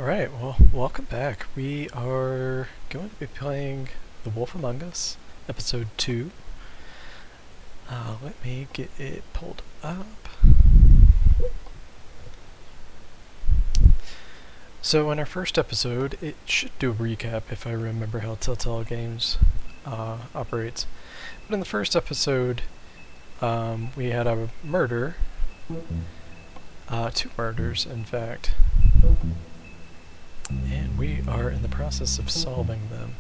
Alright, well, welcome back. We are going to be playing The Wolf Among Us, Episode 2. Let me get it pulled up. So in our first episode, it should do a recap if I remember how Telltale Games operates. But in the first episode, we had a murder. Two murders, in fact. And we are in the process of solving them.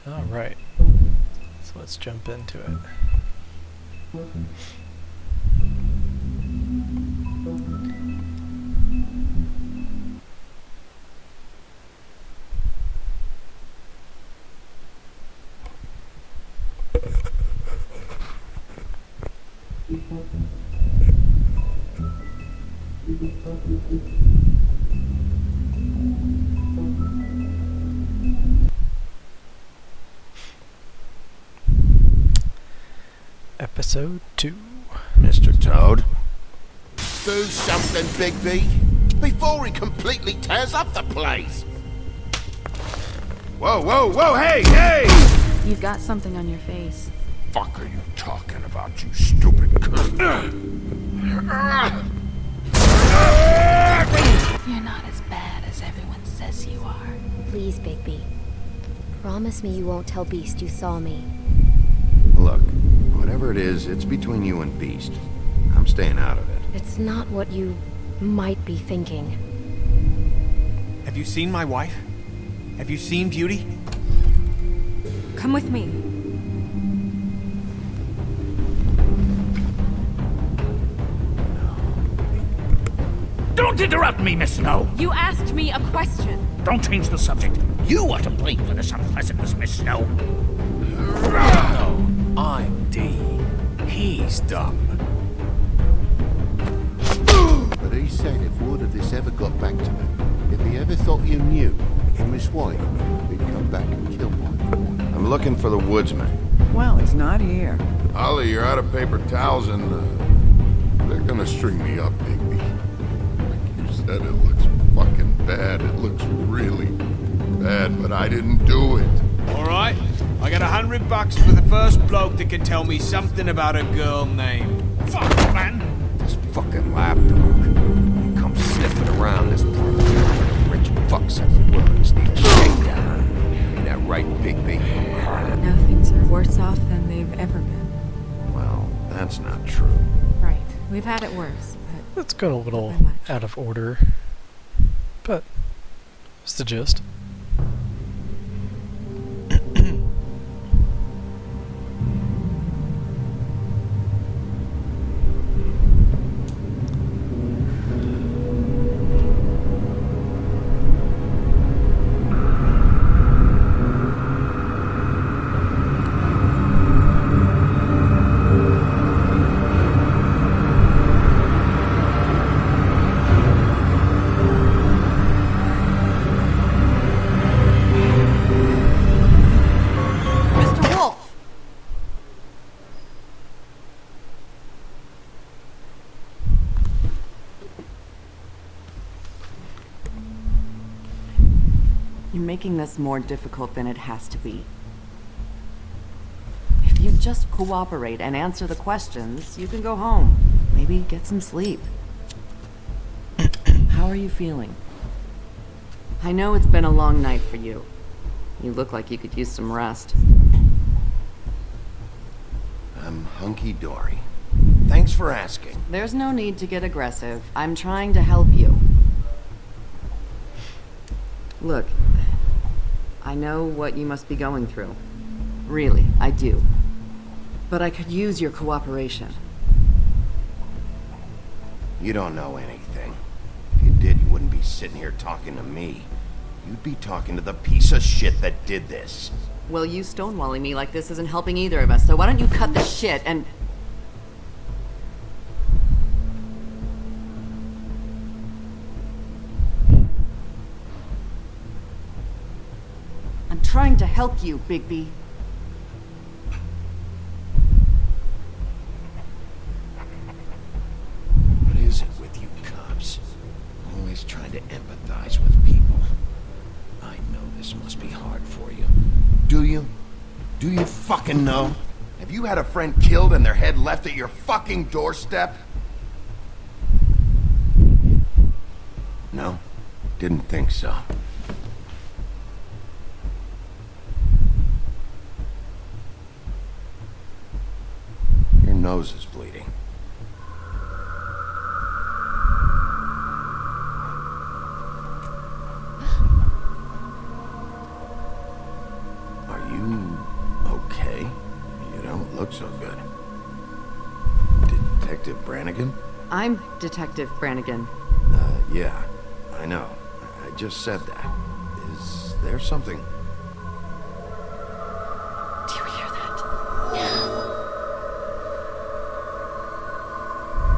Alright, so let's jump into it. Episode 2. Mr. Toad? Do something, Bigby, before he completely tears up the place. Whoa, whoa, whoa, hey, hey! You've got something on your face. Fuck are you talking about, you stupid cunt? You're not as bad as everyone says you are. Please, Bigby. Promise me you won't tell Beast you saw me. Look, whatever it is, it's between you and Beast. I'm staying out of it. It's not what you might be thinking. Have you seen my wife? Have you seen Beauty? Come with me. Don't interrupt me, Miss Snow! You asked me a question. Don't change the subject. You are to blame for this unpleasantness, Miss Snow. No, I'm D. He's dumb. But he said if word of this ever got back to me, if he ever thought you knew him his wife, he'd come back and kill my boy. I'm looking for the woodsman. Well, he's not here. Ollie, you're out of paper towels and, they're gonna string me up, Bigby. Like you said, it looks fucking bad. It looks really bad, but I didn't do it. Alright, I got $100 for the first bloke that can tell me something about a girl named... Fuck, man! This fucking lapdog. He comes sniffing around this part of town. Rich fucks everywhere. Just need a shakedown. Ain't that right, Bigby? Now things are worse off than they've ever been. Well, that's not true. Right. We've had it worse, but It's gone a little Not by much. out of order, but it's the gist. Mr. Wolf! You're making this more difficult than it has to be. If you just cooperate and answer the questions, you can go home. Maybe get some sleep. How are you feeling? I know it's been a long night for you. You look like you could use some rest. I'm hunky-dory. Thanks for asking. There's no need to get aggressive. I'm trying to help you. Look, I know what you must be going through. Really, I do. But I could use your cooperation. You don't know anything. If you did, you wouldn't be sitting here talking to me. You'd be talking to the piece of shit that did this. Well, you stonewalling me like this isn't helping either of us, so why don't you cut the shit and... I'm trying to help you, Bigby. fucking know? Have you had a friend killed and their head left at your fucking doorstep? No, didn't think so. Your nose is bleeding. Are you okay? You don't look so good. Detective Brannigan? I'm Detective Brannigan. Yeah, I know. I just said that. Is there something? Do you hear that?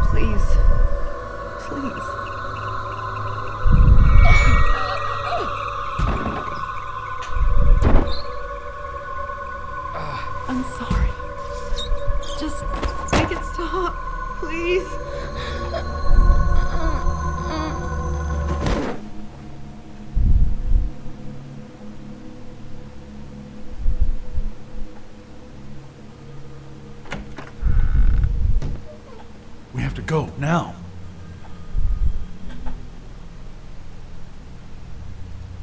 Please. Please. I'm sorry. Just make it stop, please. We have to go, now.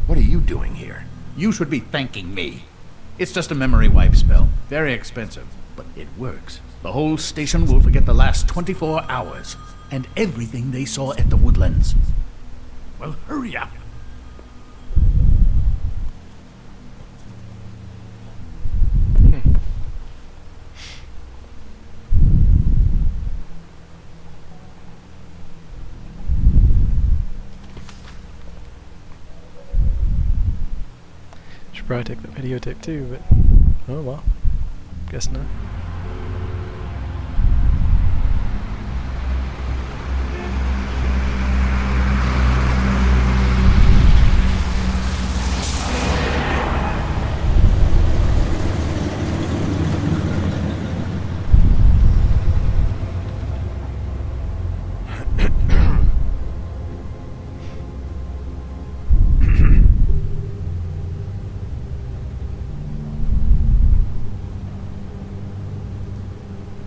What are you doing here? You should be thanking me. It's just a memory wipe spell. Very expensive, but it works. The whole station will forget the last 24 hours, and everything they saw at the Woodlands. Well, hurry up. Should probably take the videotape too, but oh well. Guess not.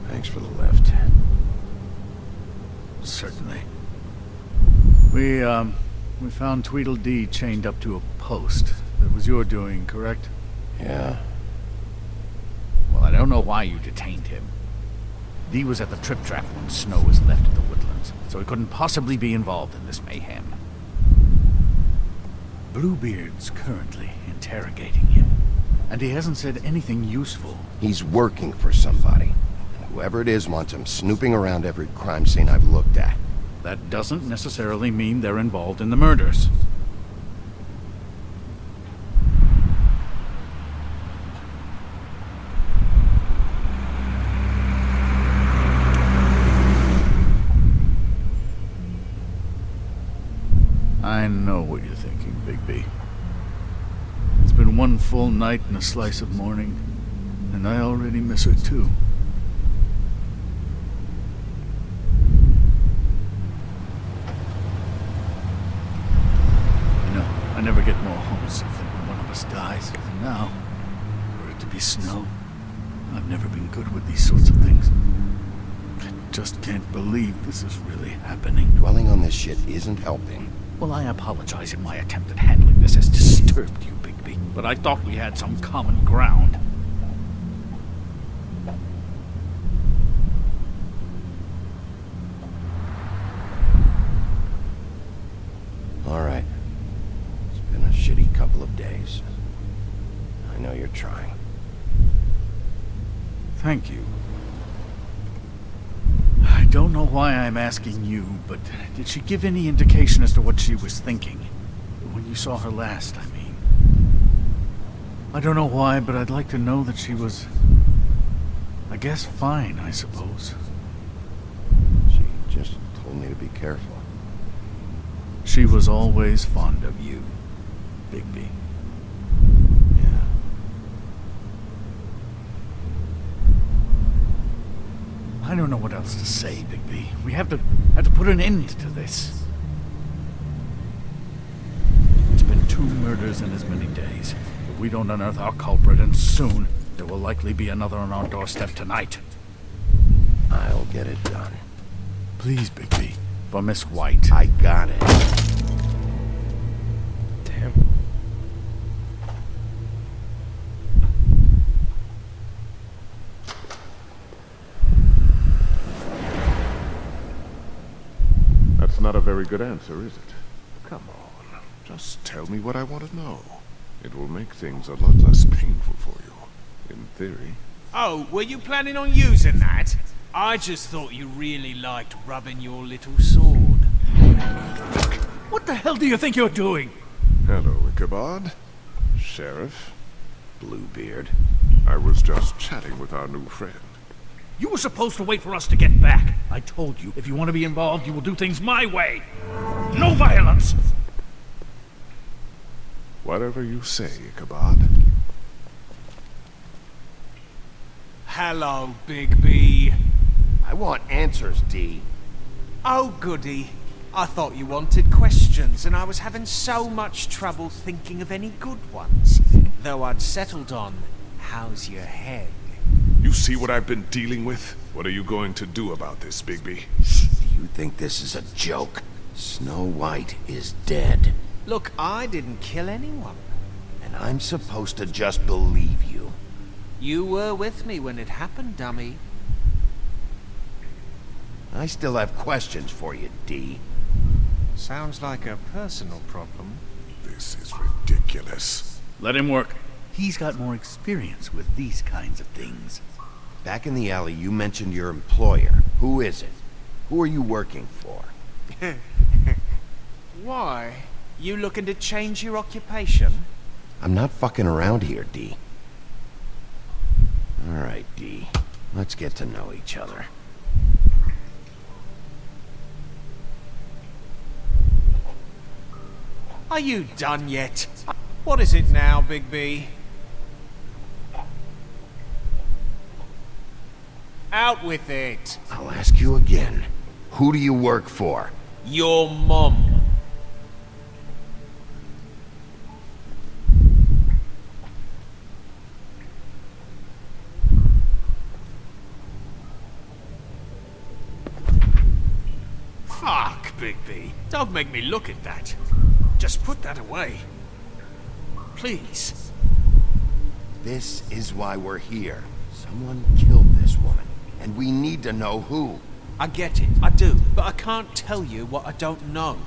Thanks for the lift. Certainly. We found Tweedledee chained up to a post. That was your doing, correct? Yeah. Well, I don't know why you detained him. Dee was at the Trip Trap when Snow was left at the Woodlands, so he couldn't possibly be involved in this mayhem. Bluebeard's currently interrogating him, and he hasn't said anything useful. He's working for somebody. And whoever it is wants him snooping around every crime scene I've looked at. That doesn't necessarily mean they're involved in the murders. I know what you're thinking, Bigby. It's been one full night and a slice of morning, and I already miss her too. I never get more homesick than when one of us dies. And now, for it to be Snow, I've never been good with these sorts of things. I just can't believe this is really happening. Dwelling on this shit isn't helping. Well, I apologize if my attempt at handling this has disturbed you, Bigby, but I thought we had some common ground. All right. It's been a shitty couple of days. I know you're trying. Thank you. I don't know why I'm asking you, but did she give any indication as to what she was thinking? When you saw her last, I mean. I don't know why, but I'd like to know that she was, I guess, fine, I suppose. She just told me to be careful. She was always fond of you, Bigby. Yeah. I don't know what else to say, Bigby. We have to put an end to this. It's been 2 murders in as many days. If we don't unearth our culprit, and soon, There will likely be another on our doorstep tonight. I'll get it done. Please, Bigby. For Miss White. I got it. Damn. That's not a very good answer, is it? Come on. Just tell me what I want to know. It will make things a lot less painful for you. In theory. Oh, were you planning on using that? I just thought you really liked rubbing your little sword. What the hell do you think you're doing? Hello, Ichabod. Sheriff. Bluebeard. I was just chatting with our new friend. You were supposed to wait for us to get back. I told you, if you want to be involved, you will do things my way. No violence! Whatever you say, Ichabod. Hello, Bigby. I want answers, D. Oh, goody. I thought you wanted questions, and I was having so much trouble thinking of any good ones. Though I'd settled on, how's your head? You see what I've been dealing with? What are you going to do about this, Bigby? Do you think this is a joke? Snow White is dead. Look, I didn't kill anyone. And I'm supposed to just believe you. You were with me when it happened, dummy. I still have questions for you, D. Sounds like a personal problem. This is ridiculous. Let him work. He's got more experience with these kinds of things. Back in the alley, you mentioned your employer. Who is it? Who are you working for? Why? You looking to change your occupation? I'm not fucking around here, D. Alright, D. Let's get to know each other. Are you done yet? What is it now, Bigby? Out with it. I'll ask you again. Who do you work for? Your mum. Fuck, Bigby. Don't make me look at that. Just put that away. Please. This is why we're here. Someone killed this woman, and we need to know who. I get it, I do, but I can't tell you what I don't know.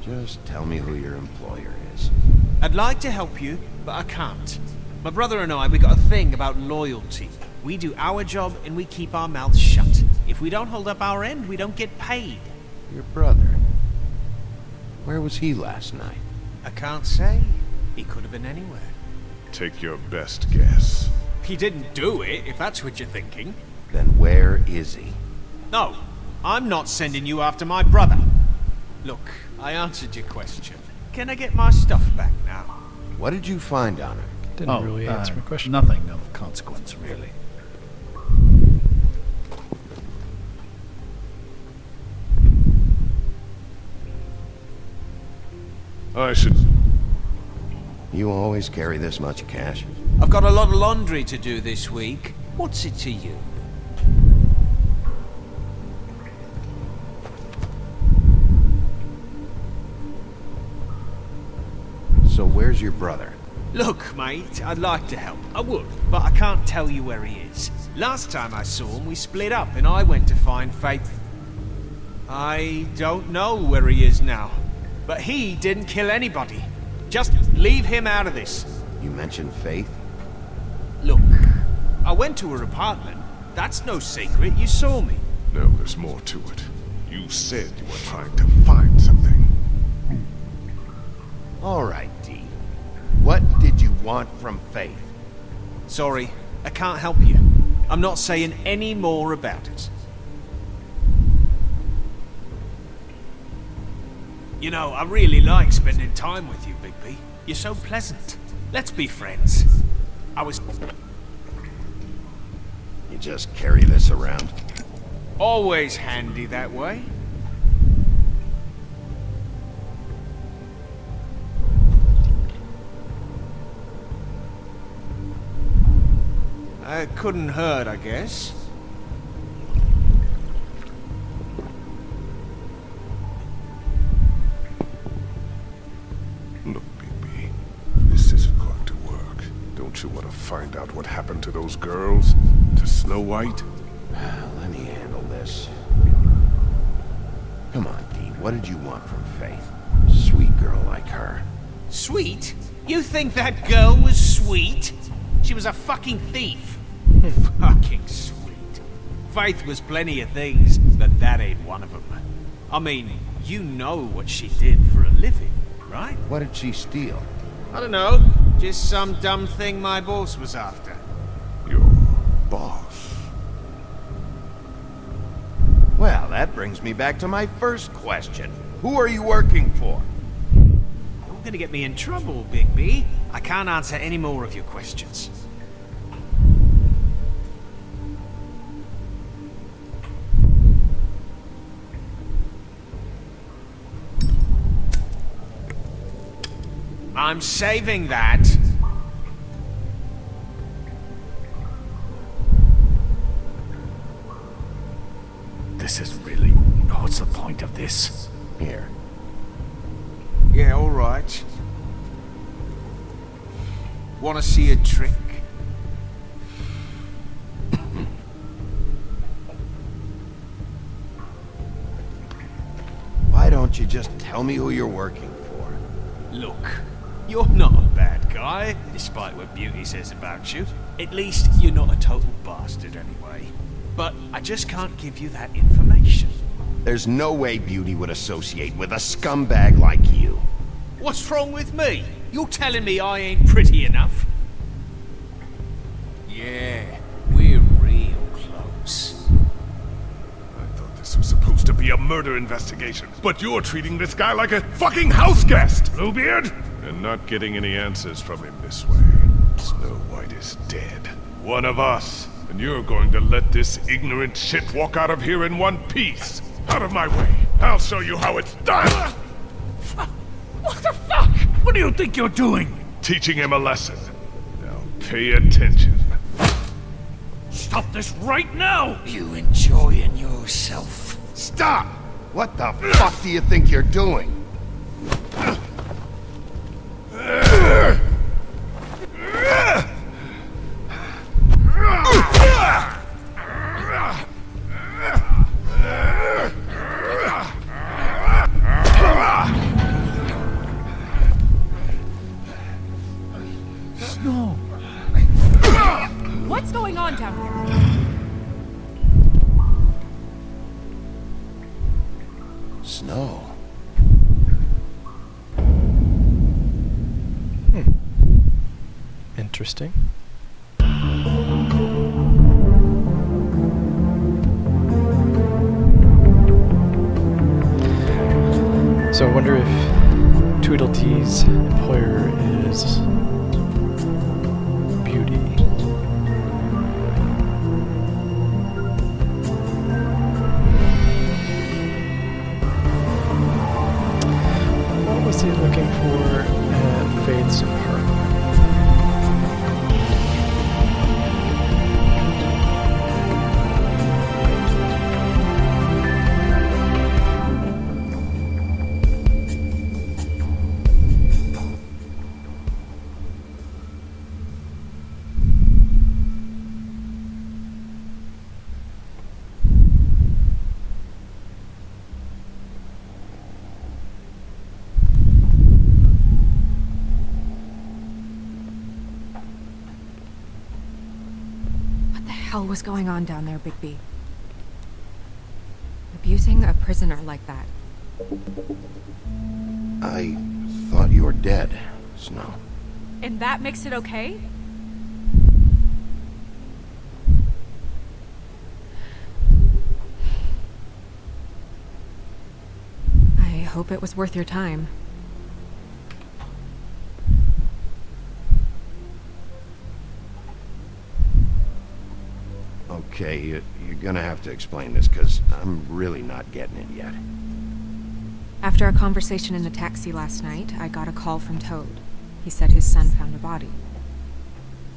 Just tell me who your employer is. I'd like to help you, but I can't. My brother and I, we got a thing about loyalty. We do our job and we keep our mouths shut. If we don't hold up our end, we don't get paid. Your brother. Where was he last night? I can't say. He could have been anywhere. Take your best guess. He didn't do it, if that's what you're thinking. Then where is he? No, I'm not sending you after my brother. Look, I answered your question. Can I get my stuff back now? What did you find on her? Didn't really answer my question. Nothing of consequence, really. I should... You always carry this much cash? I've got a lot of laundry to do this week. What's it to you? So where's your brother? Look, mate, I'd like to help. I would, but I can't tell you where he is. Last time I saw him, we split up and I went to find Faith. I don't know where he is now, but he didn't kill anybody. Just leave him out of this. You mentioned Faith? Look, I went to her apartment. That's no secret, you saw me. No, there's more to it. You said you were trying to find something. All right, D. What did you want from Faith? Sorry, I can't help you. I'm not saying any more about it. You know, I really like spending time with you, Bigby. You're so pleasant. Let's be friends. You just carry this around? Always handy that way. It couldn't hurt, I guess. Look, BB, this isn't going to work. Don't you want to find out what happened to those girls? To Snow White? Let me handle this. Come on, Dee. What did you want from Faith? Sweet girl like her. Sweet? You think that girl was sweet? She was a fucking thief. Fucking sweet. Faith was plenty of things, but that ain't one of them. I mean, you know what she did for a living, right? What did she steal? I don't know. Just some dumb thing my boss was after. Your boss? Well, that brings me back to my first question. Who are you working for? You're gonna get me in trouble, Bigby. I can't answer any more of your questions. I'm saving that. This is really... What's the point of this? Here. Yeah, all right. Want to see a trick? Why don't you just tell me who you're working for? Look, you're not a bad guy, despite what Beauty says about you. At least you're not a total bastard anyway. But I just can't give you that information. There's no way Beauty would associate with a scumbag like you. What's wrong with me? You're telling me I ain't pretty enough? Yeah, we're real close. I thought this was supposed to be a murder investigation, but you're treating this guy like a fucking house guest, Bluebeard! And not getting any answers from him this way. Snow White is dead. One of us. And you're going to let this ignorant shit walk out of here in one piece. Out of my way. I'll show you how it's done. What the fuck? What do you think you're doing? Teaching him a lesson. Now pay attention. Stop this right now! You enjoying yourself? Stop! What the fuck do you think you're doing? Snow! What's going on down here? Snow. Interesting. So I wonder if Tweedledee's employer is Beauty. What was he looking for at Faith's apartment? What the hell was going on down there, Bigby? Abusing a prisoner like that. I thought you were dead, Snow. And that makes it okay? I hope it was worth your time. Okay, you're gonna have to explain this, because I'm really not getting it yet. After a conversation in the taxi last night, I got a call from Toad. He said his son found a body.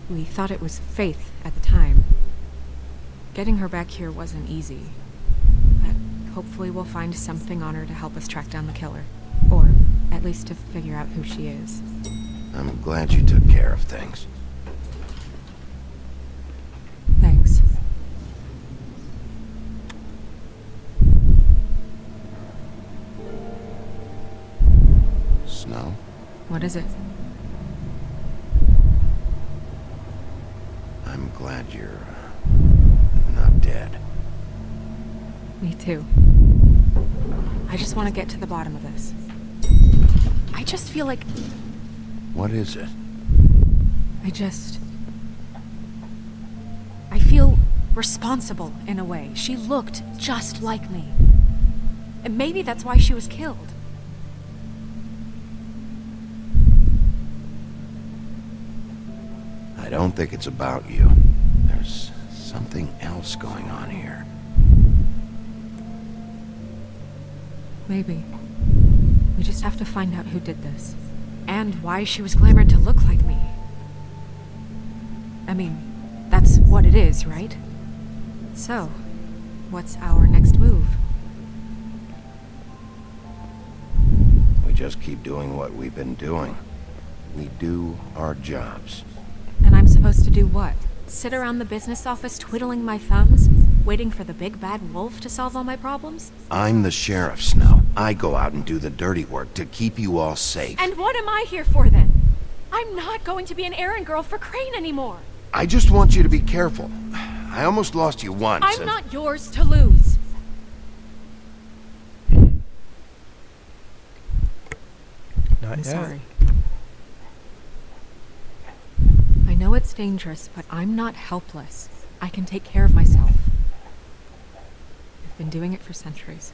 We thought it was Faith at the time. Getting her back here wasn't easy. But hopefully we'll find something on her to help us track down the killer. Or at least to figure out who she is. I'm glad you took care of things. Thanks. Snow? What is it? I'm glad you're not dead. Me too. I just want to get to the bottom of this. I just feel like... What is it? I feel responsible in a way. She looked just like me. And maybe that's why she was killed. I don't think it's about you. There's something else going on here. Maybe. We just have to find out who did this. And why she was glamored to look like me. I mean, that's what it is, right? So, what's our next move? We just keep doing what we've been doing. We do our jobs. And I'm supposed to do what? Sit around the business office twiddling my thumbs? Waiting for the big bad wolf to solve all my problems? I'm the sheriff, Snow. I go out and do the dirty work to keep you all safe. And what am I here for then? I'm not going to be an errand girl for Crane anymore. I just want you to be careful. I almost lost you once. I'm not yours to lose. Not I'm yet. sorry. I know it's dangerous, but I'm not helpless. I can take care of myself. I've been doing it for centuries.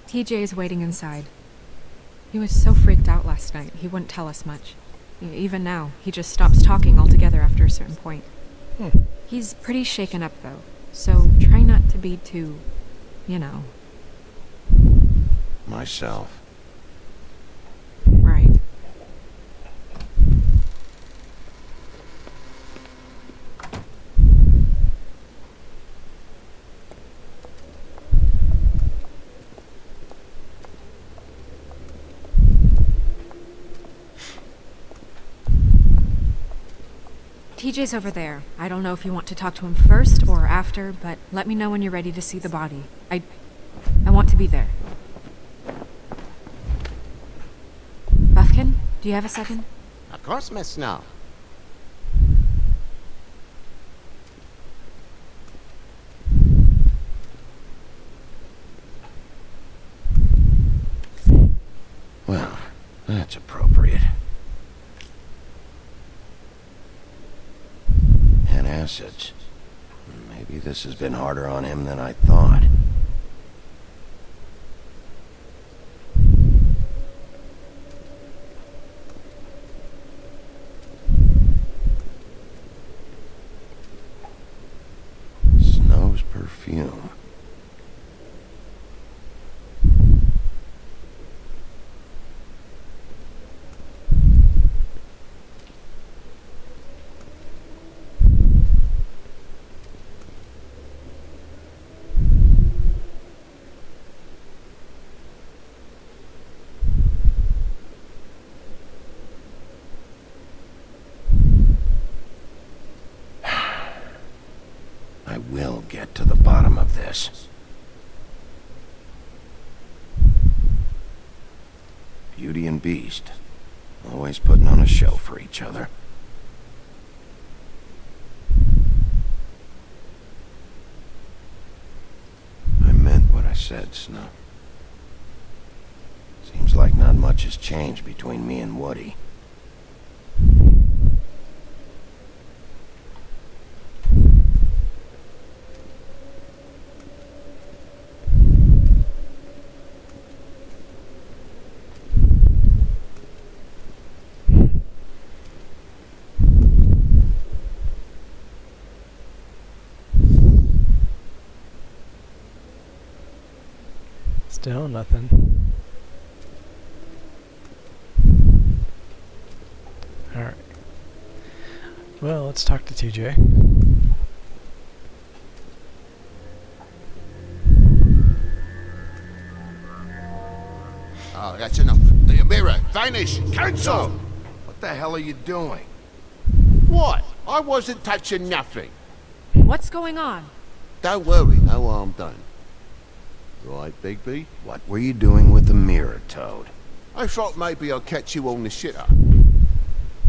TJ is waiting inside. He was so freaked out last night, he wouldn't tell us much. Even now, he just stops talking altogether after a certain point. He's pretty shaken up, though, so try not to be too, you know. Myself. Right. TJ's over there. I don't know if you want to talk to him first or after, but let me know when you're ready to see the body. I want to be there. Buffkin, do you have a second? Of course, Miss Snow. Well, that's appropriate. And acids. Maybe this has been harder on him than I thought. Snow's perfume. I will get to the bottom of this. Beauty and Beast. Always putting on a show for each other. I meant what I said, Snow. Seems like not much has changed between me and Woody. Still nothing. Alright. Well, let's talk to TJ. Oh, that's enough. The mirror, vanish, cancel! What the hell are you doing? What? I wasn't touching nothing. What's going on? Don't worry, no harm done. Right, Bigby? What were you doing with the mirror, Toad? I thought maybe I'd catch you on the shitter.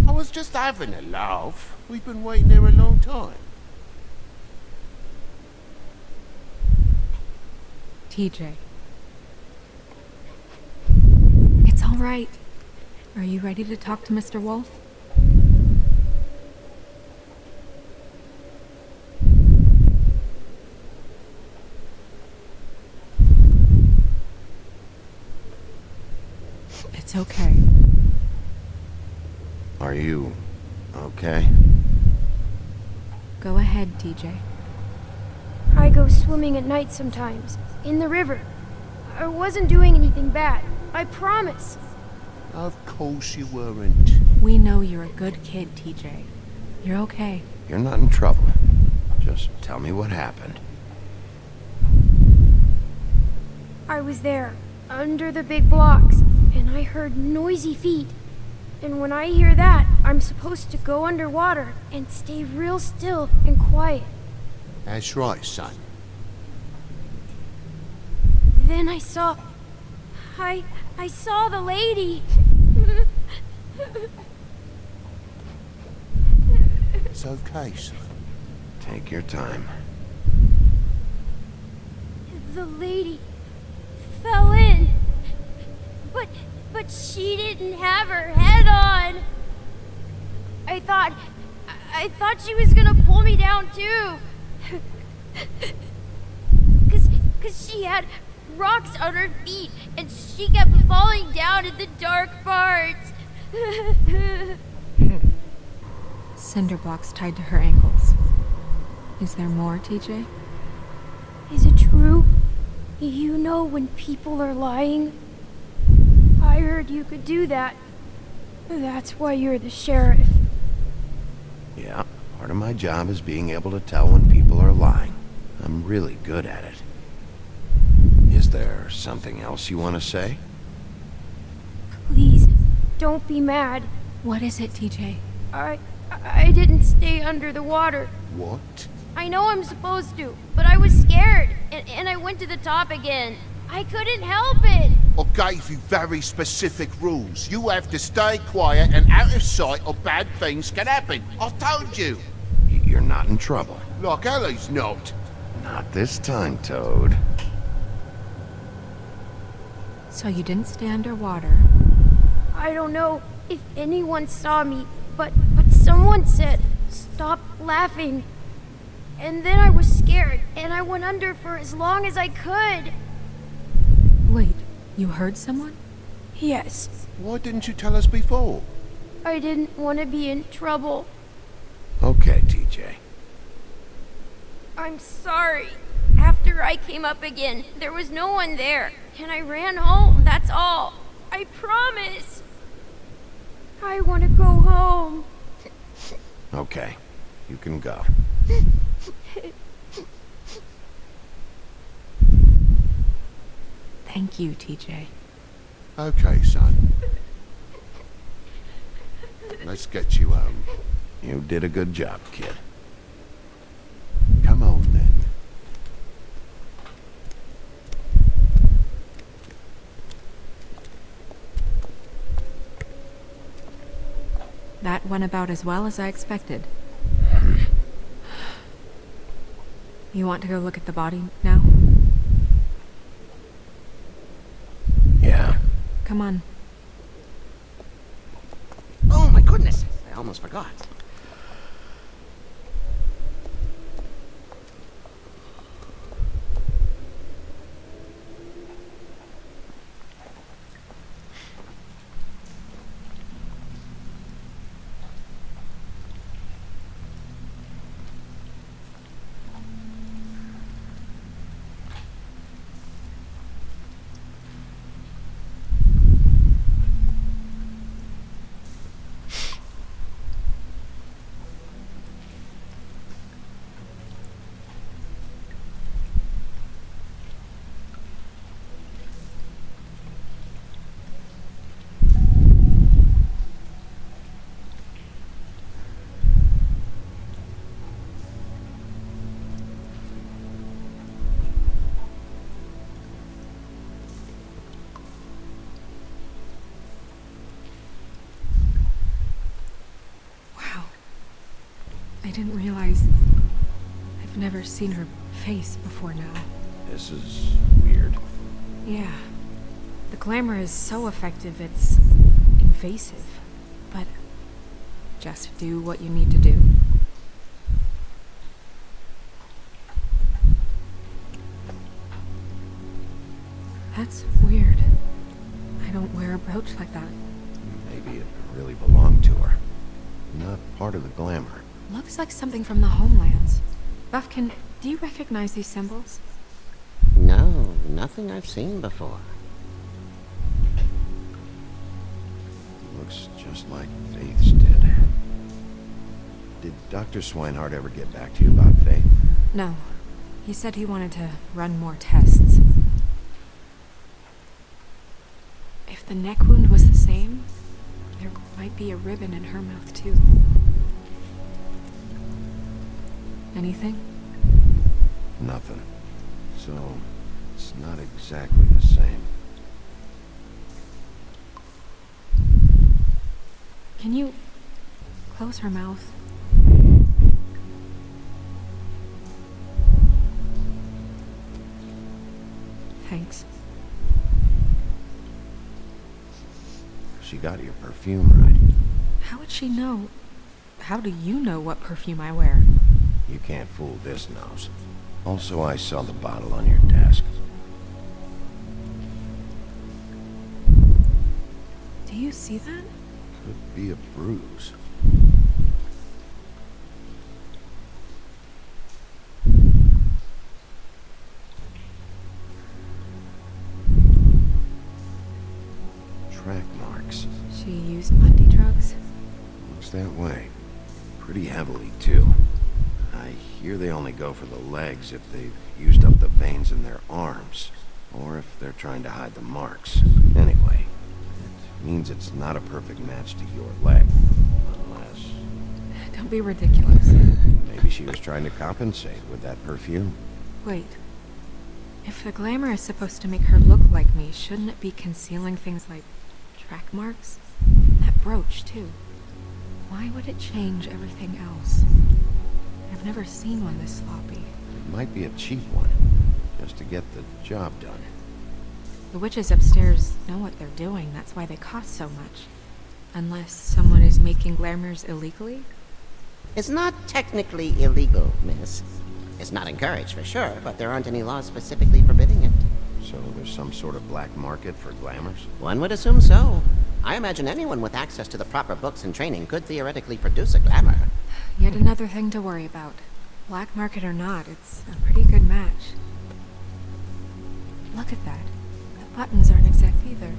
I was just having a laugh. We've been waiting there a long time. TJ. It's all right. Are you ready to talk to Mr. Wolf? It's okay. Are you okay? Go ahead, TJ. I go swimming at night sometimes, in the river. I wasn't doing anything bad, I promise. Of course you weren't. We know you're a good kid, TJ. You're okay. You're not in trouble. Just tell me what happened. I was there, under the big blocks, and I heard noisy feet. And when I hear that, I'm supposed to go underwater and stay real still and quiet. That's right, son. Then I saw the lady. It's okay, son. Take your time. The lady fell in. But she didn't have her head on. I thought she was gonna pull me down too. Cause she had rocks on her feet and she kept falling down in the dark parts. Cinder blocks tied to her ankles. Is there more, TJ? Is it true? You know when people are lying? I heard you could do that. That's why you're the sheriff. Yeah, part of my job is being able to tell when people are lying. I'm really good at it. Is there something else you want to say? Please, don't be mad. What is it, TJ? I didn't stay under the water. What? I know I'm supposed to, but I was scared, and I went to the top again. I couldn't help it. I gave you very specific rules. You have to stay quiet and out of sight or bad things can happen. I told you. You're not in trouble. Like Ellie's not. Not this time, Toad. So you didn't stay underwater? I don't know if anyone saw me, but someone said, "Stop laughing." And then I was scared, and I went under for as long as I could. Wait, you heard someone? Yes. Why didn't you tell us before? I didn't want to be in trouble. Okay, TJ. I'm sorry. After I came up again, there was no one there, and I ran home, that's all. I promise. I want to go home. Okay, you can go. Thank you, TJ. Okay, son. Let's get you home. You did a good job, kid. Come on, then. That went about as well as I expected. You want to go look at the body now? Yeah. Come on. Oh my goodness, I almost forgot. I didn't realize... I've never seen her face before now. This is weird. Yeah. The glamour is so effective, it's invasive. But just do what you need to do. That's weird. I don't wear a brooch like that. Maybe it really belonged to her. Not part of the glamour. Looks like something from the homelands. Buffkin, do you recognize these symbols? No, nothing I've seen before. Looks just like Faith's did. Did Dr. Swinehart ever get back to you about Faith? No. He said he wanted to run more tests. If the neck wound was the same, there might be a ribbon in her mouth too. Anything? Nothing. So, it's not exactly the same. Can you close her mouth? Thanks. She got your perfume right. How would she know? How do you know what perfume I wear? You can't fool this nose. Also, I saw the bottle on your desk. Do you see that? Could be a bruise. Track marks. She used Bundy drugs? Looks that way. Pretty heavily, too. I hear they only go for the legs if they've used up the veins in their arms, or if they're trying to hide the marks. Anyway, it means it's not a perfect match to your leg, unless... Don't be ridiculous. Maybe she was trying to compensate with that perfume. Wait. If the glamour is supposed to make her look like me, shouldn't it be concealing things like track marks? That brooch, too. Why would it change everything else? I've never seen one this sloppy. It might be a cheap one, just to get the job done. The witches upstairs know what they're doing, that's why they cost so much. Unless someone is making glamours illegally? It's not technically illegal, miss. It's not encouraged for sure, but there aren't any laws specifically forbidding it. So there's some sort of black market for glamours? One would assume so. I imagine anyone with access to the proper books and training could theoretically produce a glamour. Yet another thing to worry about. Black market or not, it's a pretty good match. Look at that. The buttons aren't exact either.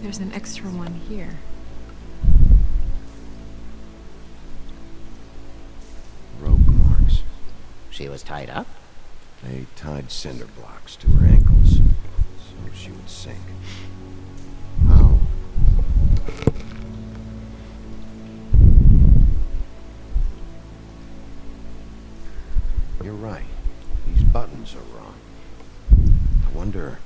There's an extra one here. Rope marks. She was tied up? They tied cinder blocks to her ankles, so she would sink. Oh. You're right. These buttons are wrong. I wonder...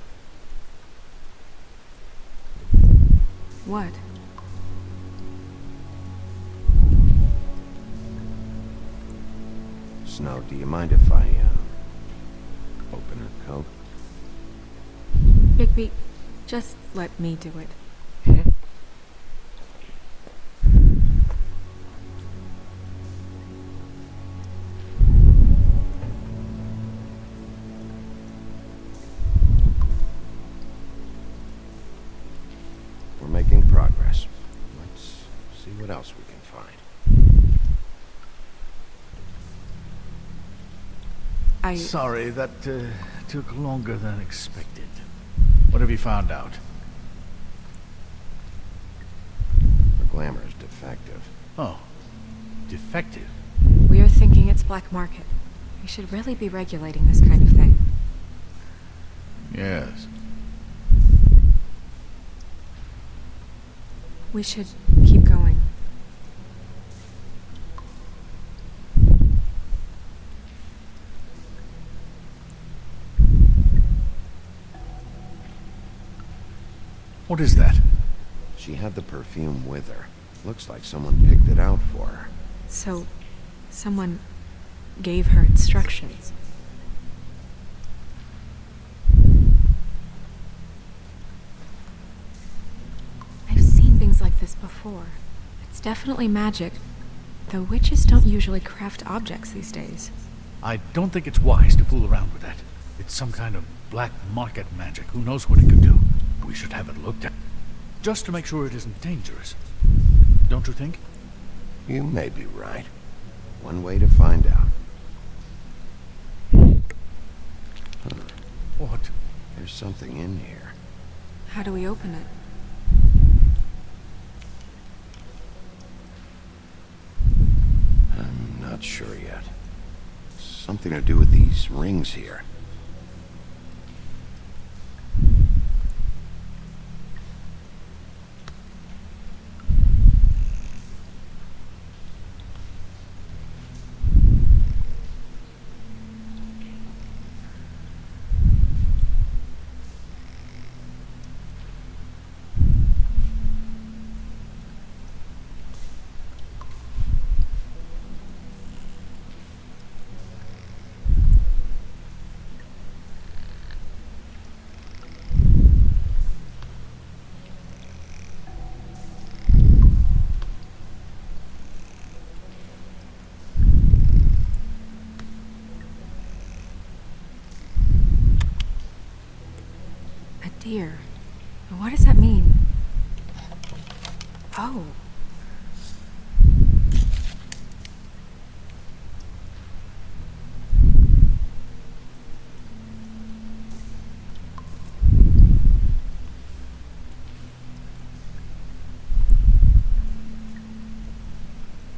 What? Snow, do you mind if I, open her coat? Bigby, just let me do it. We're making progress. Let's see what else we can find. Sorry, that took longer than expected. What have you found out? The glamour is defective. Oh, defective? We're thinking it's black market. We should really be regulating this kind of thing. Yes. We should keep going. What is that? She had the perfume with her. Looks like someone picked it out for her. So, Someone gave her instructions. I've seen things like this before. It's definitely magic, though witches don't usually craft objects these days. I don't think it's wise to fool around with that. It's some kind of black market magic. Who knows what it could do? We should have it looked at, just to make sure it isn't dangerous. Don't you think? You may be right. One way to find out. What? There's something in here. How do we open it? I'm not sure yet. Something to do with these rings here. Dear, what does that mean? Oh.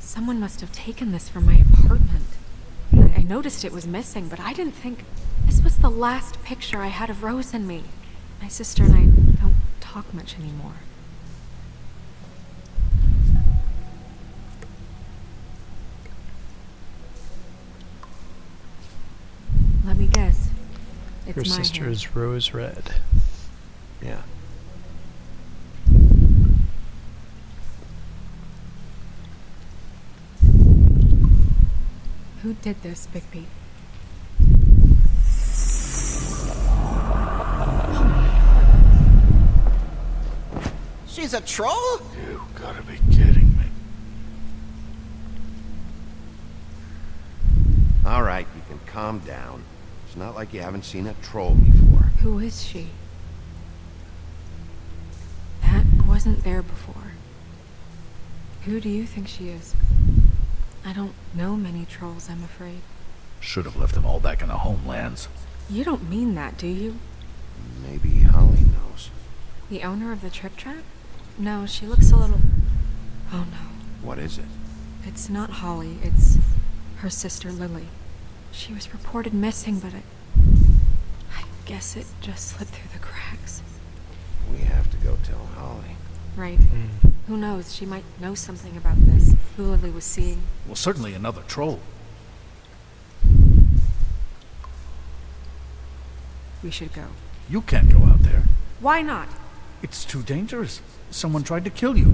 Someone must have taken this from my apartment. I noticed it was missing, but I didn't think this was the last picture I had of Rose and me. My sister and I don't talk much anymore. Let me guess. It's Your my sister hand. is Rose Red. Yeah. Who did this, Bigby? She's a troll? You gotta be kidding me. All right, you can calm down. It's not like you haven't seen a troll before. Who is she? That wasn't there before. Who do you think she is? I don't know many trolls, I'm afraid. Should have left them all back in the homelands. You don't mean that, do you? Maybe Holly knows. The owner of the Trip Trap? No, she looks a little... Oh no. What is it? It's not Holly, it's her sister Lily. She was reported missing, but I guess it just slipped through the cracks. We have to go tell Holly. Right. Who knows, she might know something about this. Who Lily was seeing. Well, certainly another troll. We should go. You can't go out there. Why not? It's too dangerous. Someone tried to kill you.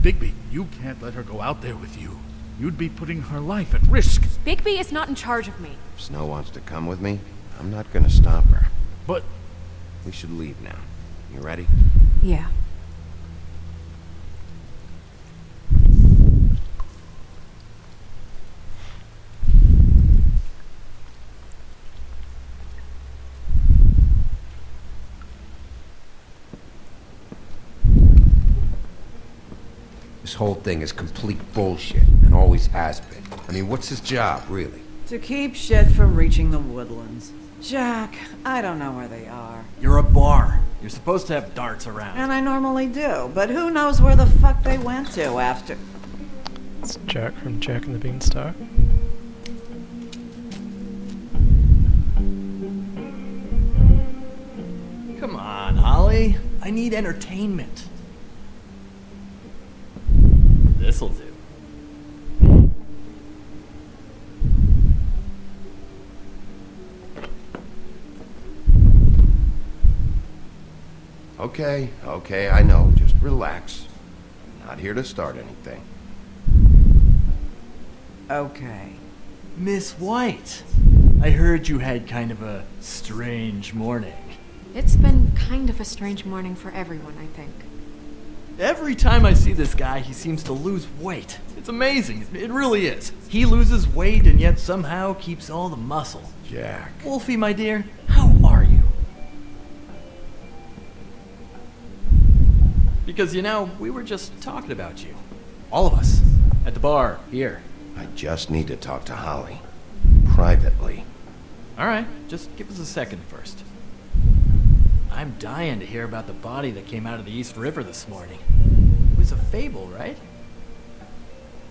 Bigby, you can't let her go out there with you. You'd be putting her life at risk. Bigby is not in charge of me. If Snow wants to come with me, I'm not gonna stop her. But... We should leave now. You ready? Yeah. This whole thing is complete bullshit, and always has been. I mean, what's his job, really? To keep shit from reaching the woodlands. Jack, I don't know where they are. You're a bar. You're supposed to have darts around. And I normally do, but who knows where the fuck they went to after... It's Jack from Jack and the Beanstalk. Come on, Holly. I need entertainment. This'll do. Okay, I know. Just relax. I'm not here to start anything. Okay. Miss White. I heard you had kind of a strange morning. It's been kind of a strange morning for everyone, I think. Every time I see this guy, he seems to lose weight. It's amazing. It really is. He loses weight and yet somehow keeps all the muscle. Jack. Wolfie, my dear, how are you? Because, you know, we were just talking about you. All of us. At the bar, here. I just need to talk to Holly. Privately. Alright, just give us a second first. I'm dying to hear about the body that came out of the East River this morning. It was a fable, right?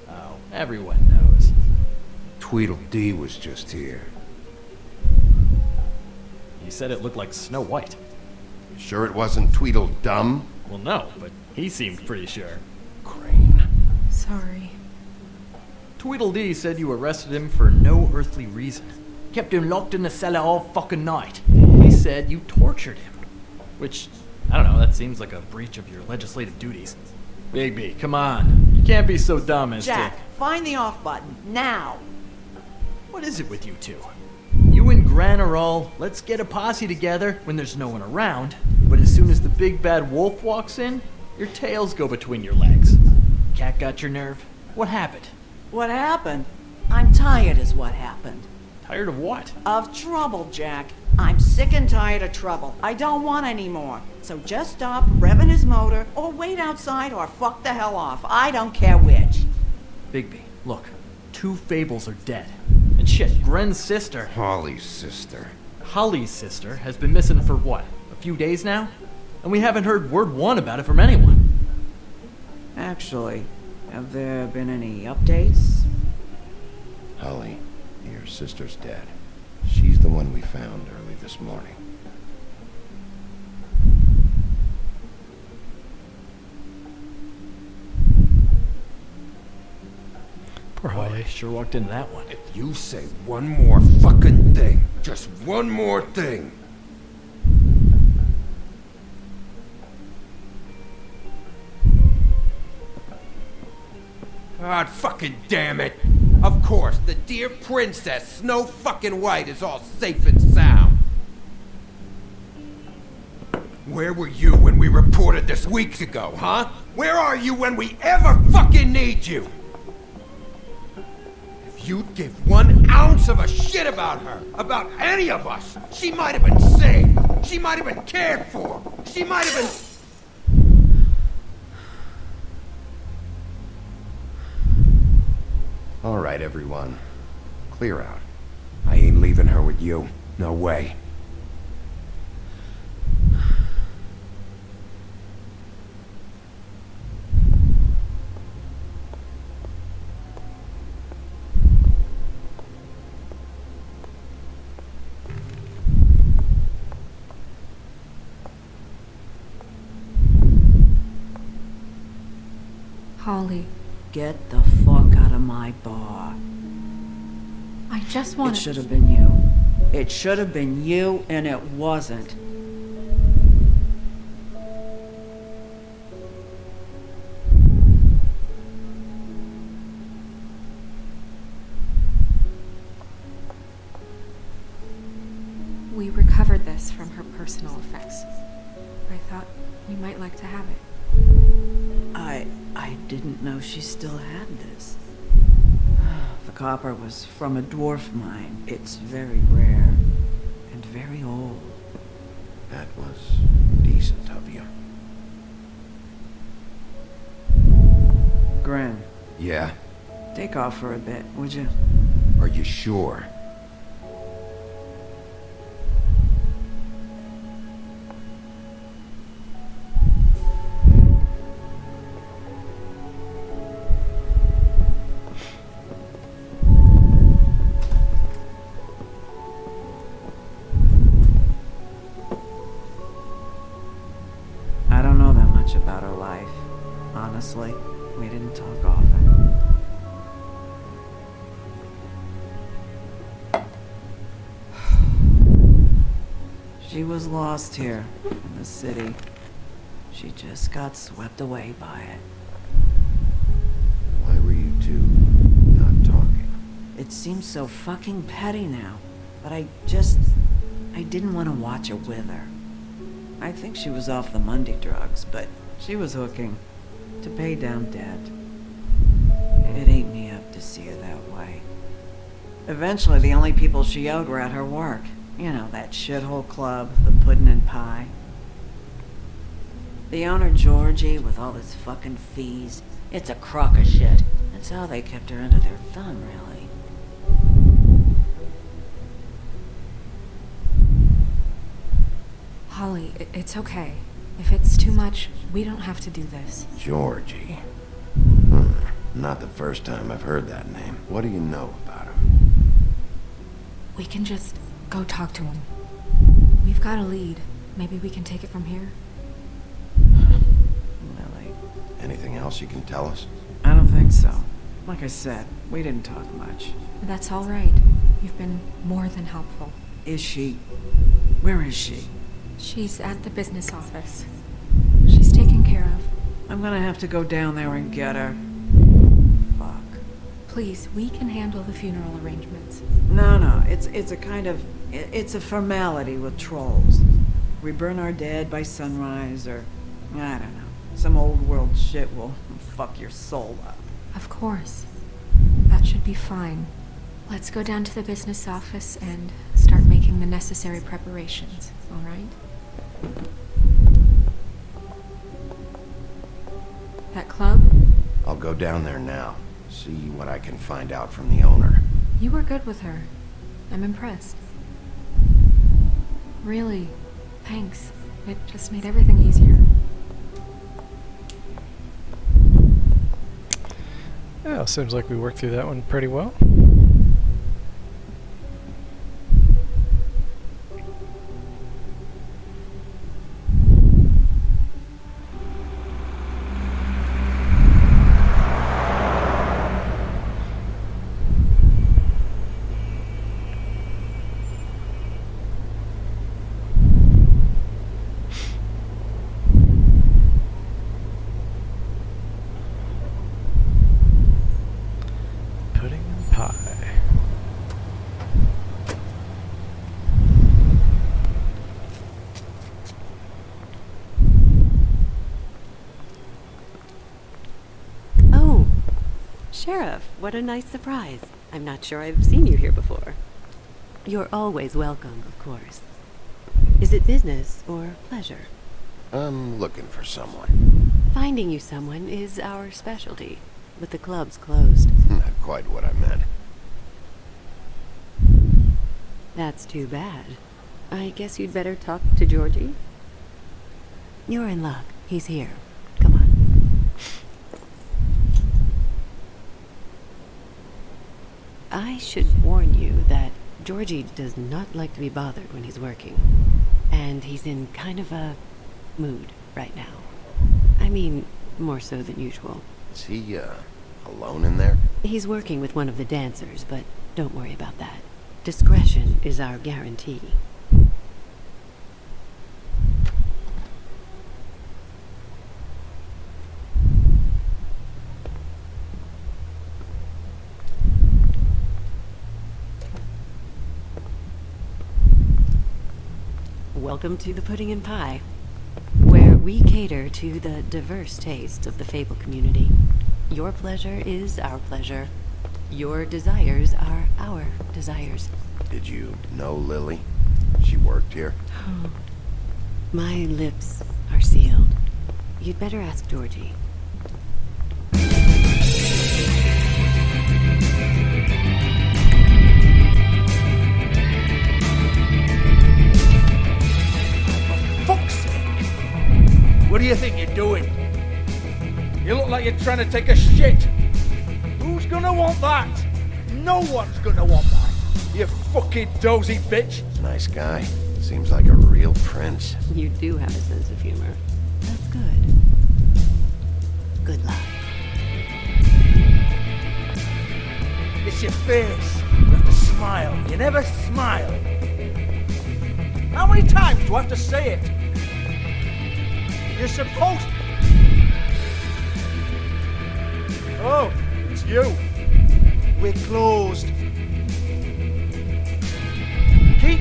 Oh, everyone knows. Tweedledee was just here. He said it looked like Snow White. Sure it wasn't Tweedledum? Well, no, but he seemed pretty sure. Crane. Sorry. Tweedledee said you arrested him for no earthly reason. Kept him locked in the cellar all fucking night. He said you tortured him. Which, I don't know, that seems like a breach of your legislative duties. Bigby, come on. You can't be so dumb as Jack, find the off button, now! What is it with you two? You and Gran are all, let's get a posse together when there's no one around, but as soon as the big bad wolf walks in, your tails go between your legs. Cat got your nerve? What happened? What happened? I'm tired is what happened. Tired of what? Of trouble, Jack. I'm sick and tired of trouble. I don't want any more. So just stop revving his motor, or wait outside, or fuck the hell off. I don't care which. Bigby, look. 2 fables are dead. And shit, Gren's sister... Holly's sister. Holly's sister has been missing for what? A few days now? And we haven't heard word one about it from anyone. Actually, have there been any updates? Holly, your sister's dead. She's the one we found early this morning. Poor Holly. Sure walked into that one. If you say one more fucking thing, just one more thing. God fucking damn it! Of course, the dear princess, Snow fucking White, is all safe and sound. Where were you when we reported this weeks ago, huh? Where are you when we ever fucking need you? If you'd give 1 ounce of a shit about her, about any of us, she might have been saved. She might have been cared for. She might have been... All right, everyone. Clear out. I ain't leaving her with you. No way. Holly, Get the fuck out of my bar. I just want It should have been you. It should have been you, and it wasn't. We recovered this from her personal effects. I thought you might like to have it. I didn't know she still had this. The copper was from a dwarf mine. It's very rare and very old. That was decent of you. Gren, Yeah? take off for a bit, would you? Are you sure? I don't know that much about her life. Honestly, we didn't talk often. She was lost here in the city. She just got swept away by it. Why were you two not talking? It It seems so fucking petty now. But I didn't want to watch her wither. I think she was off the Monday drugs, but she was hooking to pay down debt. It ate me up to see her that way. Eventually, the only people she owed were at her work. You know, that shithole club, the Puddin' and Pie. The owner, Georgie, with all his fucking fees. It's a crock of shit. That's how they kept her under their thumb, really. Holly, it's okay. If it's too much, we don't have to do this. Georgie. Not the first time I've heard that name. What do you know about him? We can just go talk to him. We've got a lead. Maybe we can take it from here. Lily. Anything else you can tell us? I don't think so. Like I said, we didn't talk much. That's all right. You've been more than helpful. Is she? Where is she? She's at the business office. She's taken care of. I'm gonna have to go down there and get her. Fuck. Please, we can handle the funeral arrangements. No, it's a kind of... It's a formality with trolls. We burn our dead by sunrise, or... I don't know. Some old world shit will fuck your soul up. Of course. That should be fine. Let's go down to the business office and start making the necessary preparations, all right? That club? I'll go down there now. See what I can find out from the owner. You were good with her. I'm impressed. Really, thanks. It just made everything easier. Yeah, seems like we worked through that one pretty well. Pudding and pie. Oh, Sheriff, what a nice surprise. I'm not sure I've seen you here before. You're always welcome, of course. Is it business or pleasure? I'm looking for someone. Finding you someone is our specialty, but the club's closed. Not quite what I meant. That's too bad. I guess you'd better talk to Georgie. You're in luck. He's here. Come on. I should warn you that Georgie does not like to be bothered when he's working. And he's in kind of a mood right now. I mean, more so than usual. Is he, alone in there? He's working with one of the dancers, but don't worry about that. Discretion is our guarantee. Welcome to the Pudding and Pie, where we cater to the diverse tastes of the Fable community. Your pleasure is our pleasure. Your desires are our desires. Did you know Lily? She worked here? Oh. My lips are sealed. You'd better ask Georgie. Fuck's sake! What do you think you're doing? You look like you're trying to take a shit. Who's gonna want that? No one's gonna want that. You fucking dozy bitch. Nice guy. Seems like a real prince. You do have a sense of humor. That's good. Good luck. It's your face. You have to smile. You never smile. How many times do I have to say it? You're supposed to. Oh, it's you. We're closed.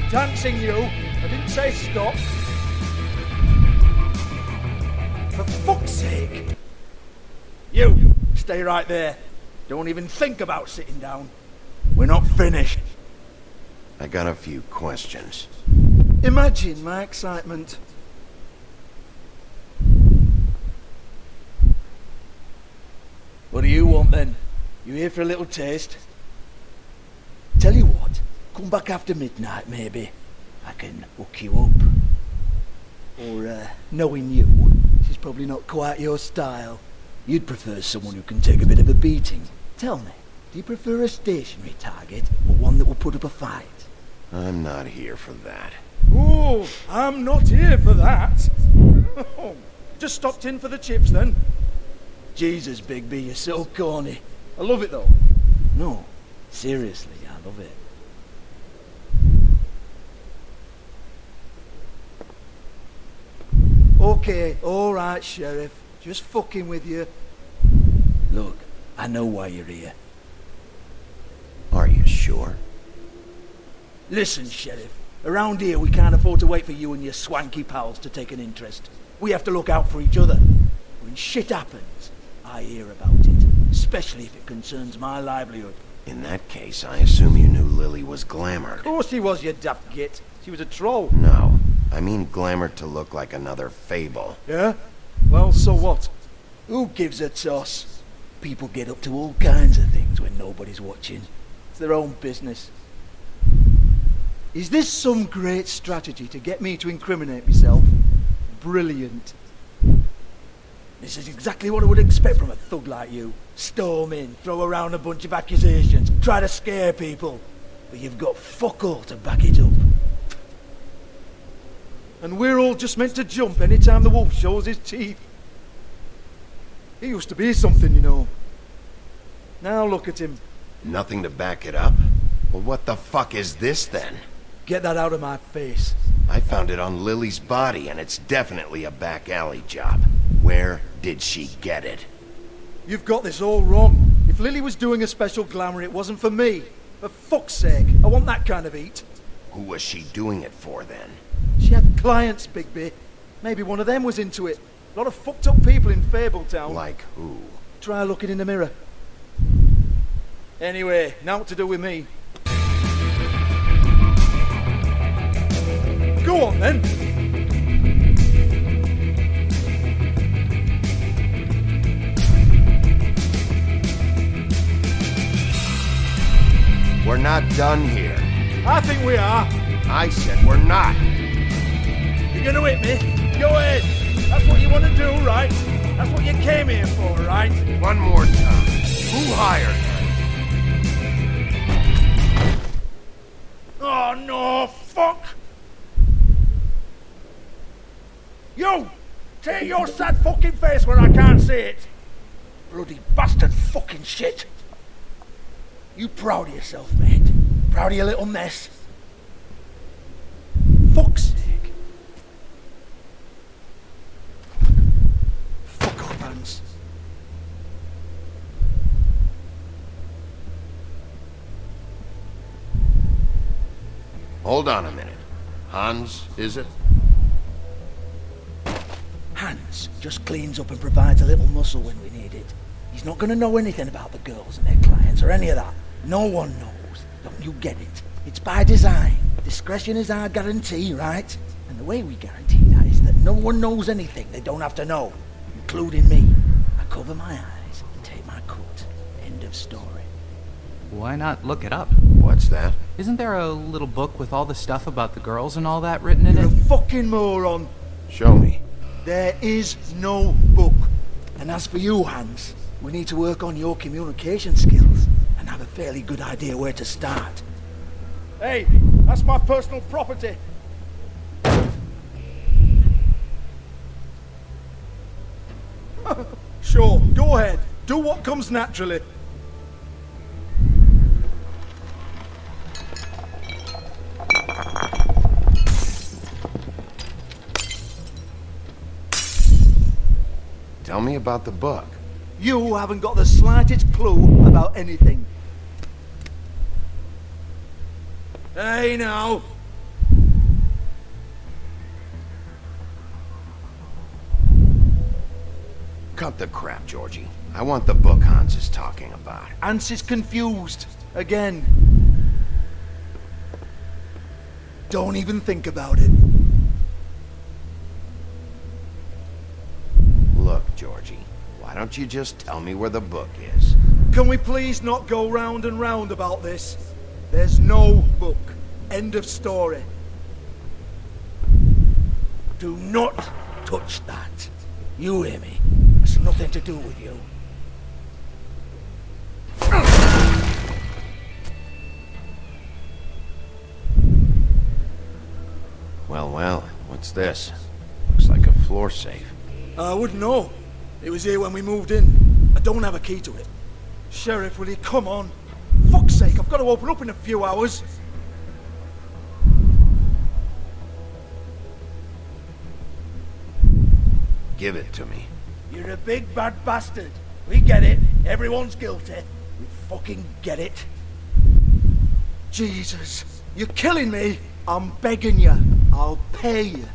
dancing, you. I didn't say stop. For fuck's sake. You, stay right there. Don't even think about sitting down. We're not finished. I got a few questions. Imagine my excitement. What do you want then? You here for a little taste? Tell you what, come back after midnight maybe. I can hook you up. Or, knowing you, she's probably not quite your style. You'd prefer someone who can take a bit of a beating. Tell me, do you prefer a stationary target or one that will put up a fight? I'm not here for that. Oh, I'm not here for that. Just stopped in for the chips then. Jesus, Bigby, you're so corny. I love it though. No, seriously, I love it. Okay, alright, Sheriff. Just fucking with you. Look, I know why you're here. Are you sure? Listen, Sheriff. Around here, we can't afford to wait for you and your swanky pals to take an interest. We have to look out for each other. When shit happens, I hear about it. Especially if it concerns my livelihood. In that case, I assume you knew Lily was glamored. Of course she was, you daft git. She was a troll. No, I mean glamored to look like another fable. Yeah? Well, so what? Who gives a toss? People get up to all kinds of things when nobody's watching. It's their own business. Is this some great strategy to get me to incriminate myself? Brilliant. This is exactly what I would expect from a thug like you. Storm in, throw around a bunch of accusations, try to scare people. But you've got fuck all to back it up. And we're all just meant to jump any time the wolf shows his teeth. He used to be something, you know. Now look at him. Nothing to back it up? Well, what the fuck is this then? Get that out of my face. I found it on Lily's body, and it's definitely a back alley job. Where did she get it? You've got this all wrong. If Lily was doing a special glamour, it wasn't for me. For fuck's sake, I want that kind of heat. Who was she doing it for, then? She had clients, Bigby. Maybe one of them was into it. A lot of fucked up people in Fabletown. Like who? Try looking in the mirror. Anyway, now what to do with me? Go on, then. We're not done here. I think we are. I said we're not. You're gonna hit me? Go ahead. That's what you want to do, right? That's what you came here for, right? One more time. Who hired her? Oh, no, fuck! You! Tear your sad fucking face where I can't see it! Bloody bastard fucking shit! You proud of yourself, mate? Proud of your little mess? Fuck's sake. Fuck off, Hans. Hold on a minute. Hans, is it? Hans just cleans up and provides a little muscle when we need it. He's not going to know anything about the girls and their clients or any of that. No one knows. Don't you get it? It's by design. Discretion is our guarantee, right? And the way we guarantee that is that no one knows anything they don't have to know, including me. I cover my eyes and take my cut. End of story. Why not look it up? What's that? Isn't there a little book with all the stuff about the girls and all that written in You're it? a fucking moron. Show me. There is no book. And as for you, Hans, we need to work on your communication skills and have a fairly good idea where to start. Hey, that's my personal property. Sure, go ahead. Do what comes naturally. Tell me about the book. You haven't got the slightest clue about anything. Hey now, Cut the crap, Georgie. I want the book Hans is talking about. Hans is confused. Again. Don't even think about it. Look, Georgie, why don't you just tell me where the book is? Can we please not go round and round about this? There's no book. End of story. Do not touch that. You hear me? It's nothing to do with you. Well, what's this? Looks like a floor safe. I wouldn't know. It was here when we moved in. I don't have a key to it. Sheriff, will you come on? Fuck's sake, I've got to open up in a few hours. Give it to me. You're a big bad bastard. We get it. Everyone's guilty. We fucking get it. Jesus, you're killing me. I'm begging you. I'll pay you.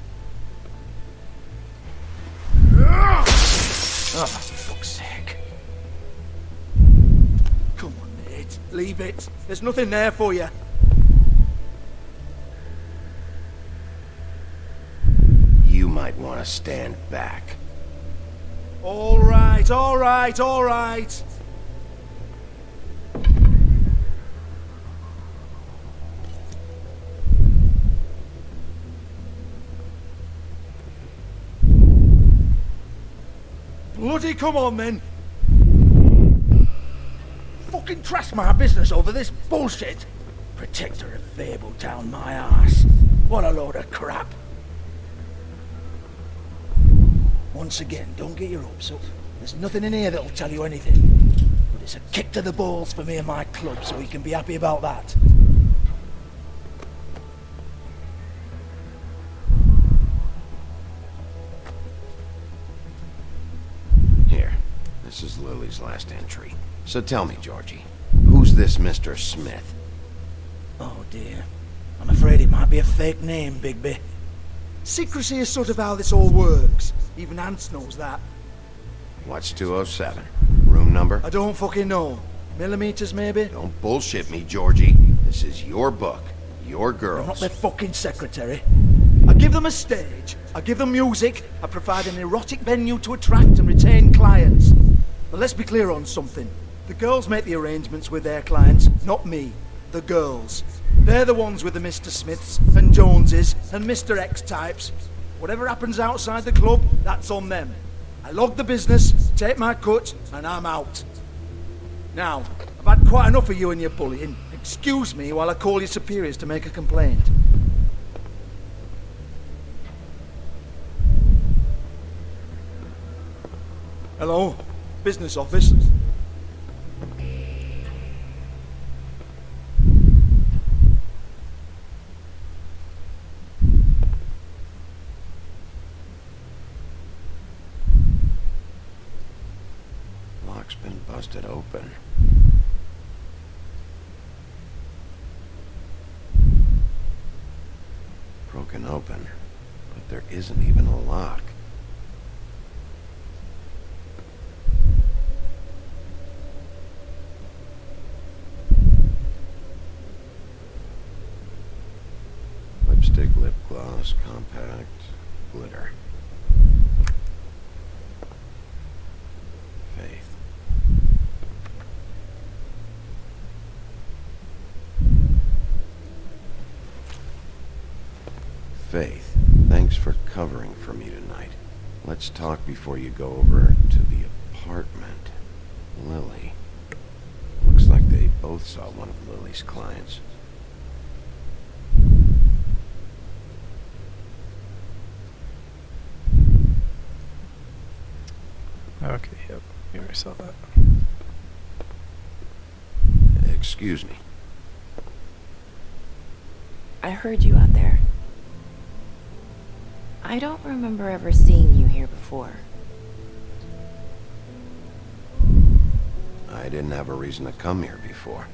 Oh, for fuck's sake. Come on, mate. Leave it. There's nothing there for you. You might want to stand back. All right, all right, all right. Bloody come on, then. Fucking trash my business over this bullshit. Protector of Fabletown, my ass. What a load of crap. Once again, don't get your hopes up. There's nothing in here that'll tell you anything. But it's a kick to the balls for me and my club, so we can be happy about that. Here, this is Lily's last entry. So tell me, Georgie, who's this Mr. Smith? Oh dear. I'm afraid it might be a fake name, Bigby. Secrecy is sort of how this all works. Even Hans knows that. What's 207? Room number? I don't fucking know. Millimeters, maybe? Don't bullshit me, Georgie. This is your book. Your girls. I'm not their fucking secretary. I give them a stage. I give them music. I provide an erotic venue to attract and retain clients. But let's be clear on something. The girls make the arrangements with their clients, not me. The girls. They're the ones with the Mr. Smiths and Joneses and Mr. X types. Whatever happens outside the club, that's on them. I log the business, take my cut, and I'm out. Now, I've had quite enough of you and your bullying. Excuse me while I call your superiors to make a complaint. Hello? Business office? Lock's been busted open. Broken open, but there isn't even a lock. Lipstick, lip gloss, compact, glitter. Faith. Faith, thanks for covering for me tonight. Let's talk before you go over to the apartment. Lily. Looks like they both saw one of Lily's clients. Okay, yep. Here, I saw that. Excuse me. I heard you out there. I don't remember ever seeing you here before. I didn't have a reason to come here before.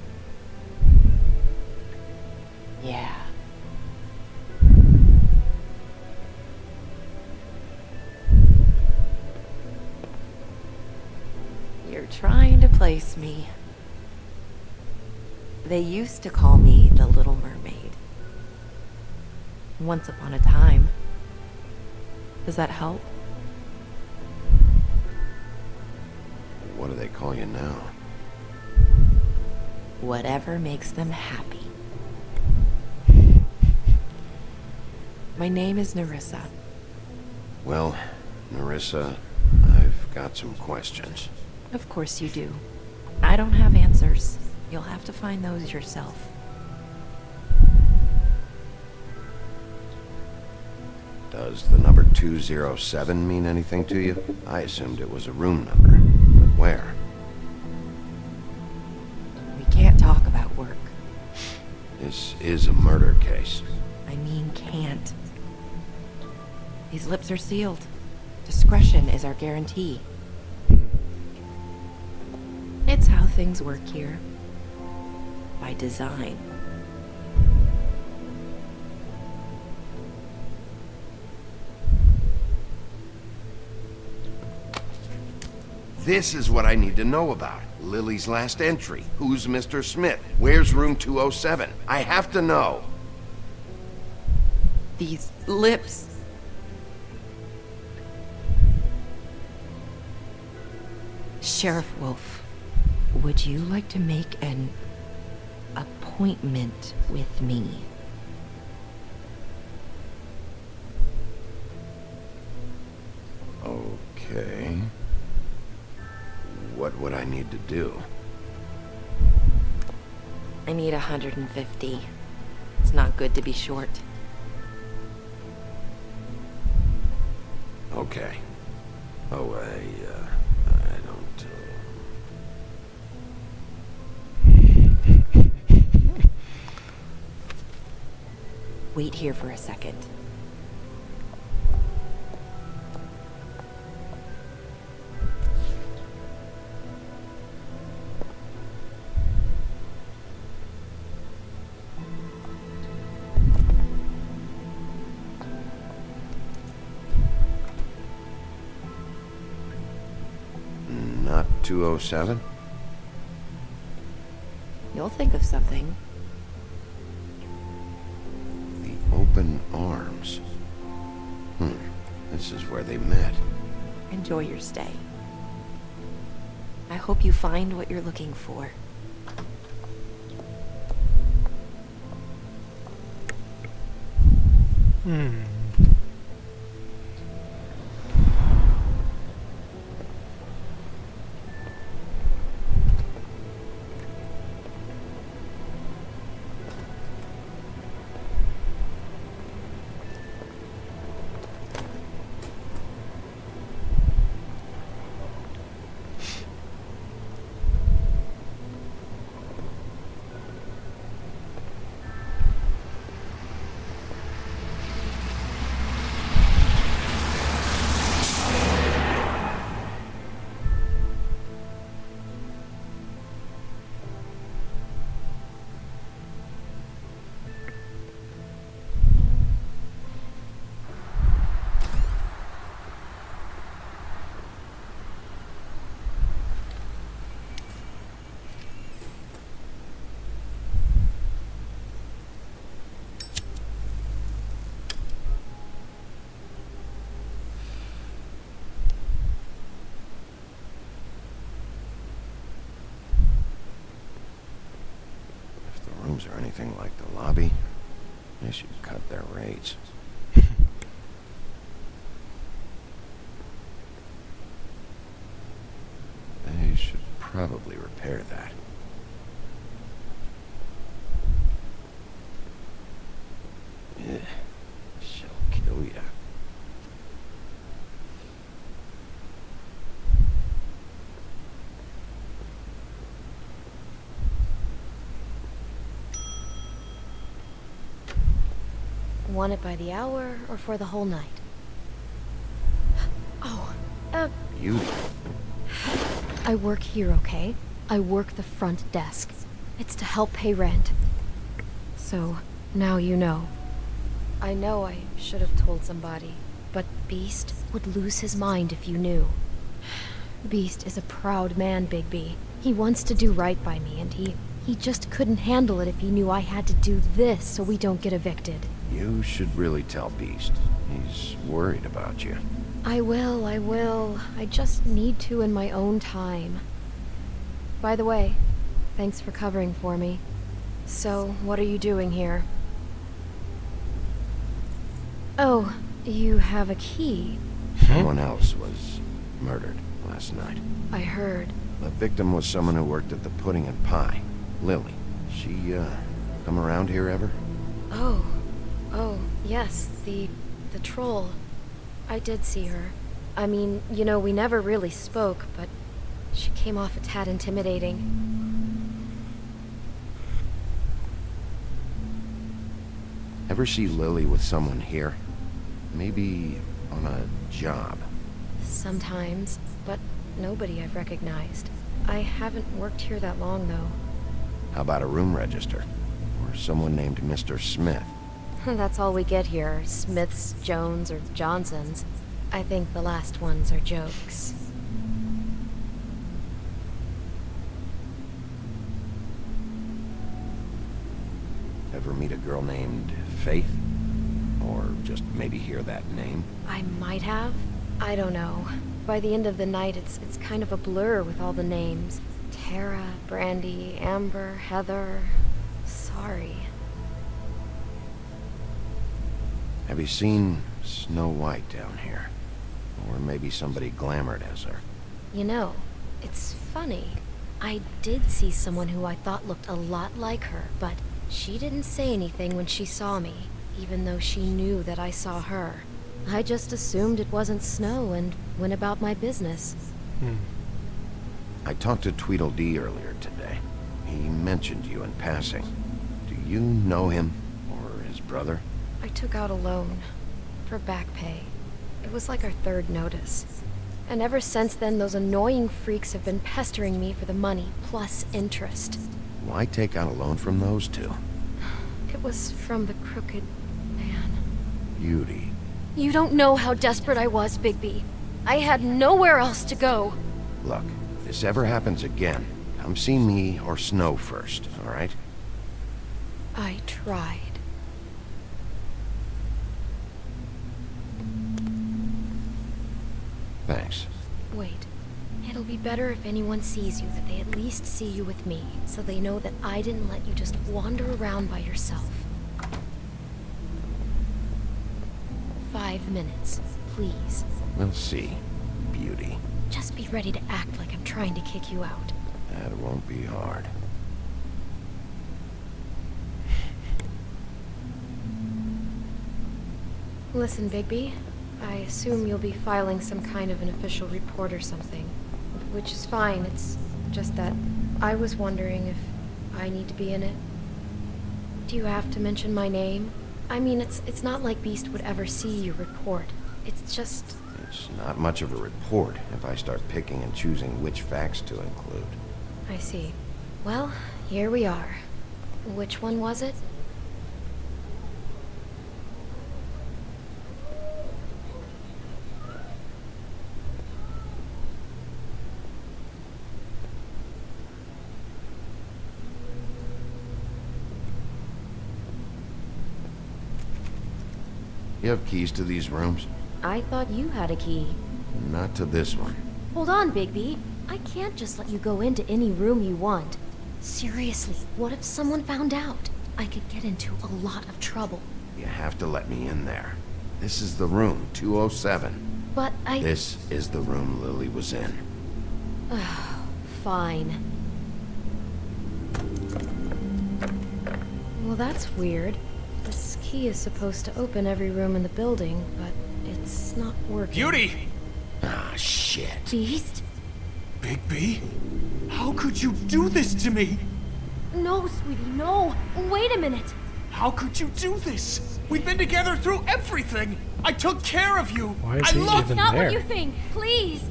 Yeah. trying to place me. They used to call me the Little Mermaid. Once upon a time. Does that help? What do they call you now? Whatever makes them happy. My name is Nerissa. Well, Nerissa, I've got some questions. Of course you do. I don't have answers. You'll have to find those yourself. Does the number 207 mean anything to you? I assumed it was a room number. But where? We can't talk about work. This is a murder case. I mean can't. These lips are sealed. Discretion is our guarantee. It's how things work here. By design. This is what I need to know about. Lily's last entry. Who's Mr. Smith? Where's room 207? I have to know. These lips. Sheriff Wolf, would you like to make an appointment with me? Okay. What would I need to do? I need 150. It's not good to be short. Okay. Oh, I don't... Wait here for a second. Not 207? You'll think of something. The open arms. This is where they met. Enjoy your stay. I hope you find what you're looking for. Or anything like the lobby, they should cut their rates. They should probably repair that. Yeah, she'll kill ya. Want it by the hour or for the whole night? Oh, You? I work here, okay? I work the front desk. It's to help pay rent. So, now you know. I know I should have told somebody, but Beast would lose his mind if you knew. Beast is a proud man, Bigby. He wants to do right by me, and he just couldn't handle it if he knew I had to do this so we don't get evicted. You should really tell Beast. He's worried about you. I will. I just need to in my own time. By the way, thanks for covering for me. So, what are you doing here? Oh, you have a key. Someone else was murdered last night. I heard. The victim was someone who worked at the Pudding and Pie. Lily. She, come around here ever? Oh, yes, the troll. I did see her. I mean, you know, we never really spoke, but she came off a tad intimidating. Ever see Lily with someone here? Maybe on a job? Sometimes, but nobody I've recognized. I haven't worked here that long, though. How about a room register? Or someone named Mr. Smith? That's all we get here, Smiths, Jones, or Johnsons. I think the last ones are jokes. Ever meet a girl named Faith? Or just maybe hear that name? I might have. I don't know. By the end of the night, it's kind of a blur with all the names. Tara, Brandy, Amber, Heather... Sorry. Have you seen Snow White down here? Or maybe somebody glamored as her? You know, it's funny. I did see someone who I thought looked a lot like her, but she didn't say anything when she saw me, even though she knew that I saw her. I just assumed it wasn't Snow and went about my business. I talked to Tweedledee earlier today. He mentioned you in passing. Do you know him? Or his brother? I took out a loan for back pay. It was like our third notice. And ever since then, those annoying freaks have been pestering me for the money, plus interest. Why take out a loan from those two? It was from the crooked man. Beauty. You don't know how desperate I was, Bigby. I had nowhere else to go. Look, if this ever happens again, come see me or Snow first, all right? I tried. Thanks. Wait. It'll be better if anyone sees you that they at least see you with me, so they know that I didn't let you just wander around by yourself. 5 minutes, please. We'll see, Beauty. Just be ready to act like I'm trying to kick you out. That won't be hard. Listen, Bigby. I assume you'll be filing some kind of an official report or something. Which is fine, it's just that I was wondering if I need to be in it. Do you have to mention my name? I mean, it's not like Beast would ever see your report. It's just... It's not much of a report if I start picking and choosing which facts to include. I see. Well, here we are. Which one was it? You have keys to these rooms? I thought you had a key. Not to this one. Hold on, Bigby. I can't just let you go into any room you want. Seriously, what if someone found out? I could get into a lot of trouble. You have to let me in there. This is the room, 207. But I... This is the room Lily was in. Fine. Well, that's weird. This key is supposed to open every room in the building, but it's not working. Beauty! Ah, shit. Beast? Bigby? How could you do this to me? No, sweetie, no. Wait a minute. How could you do this? We've been together through everything. I took care of you. Why is I he love even Not there? what you think. Please.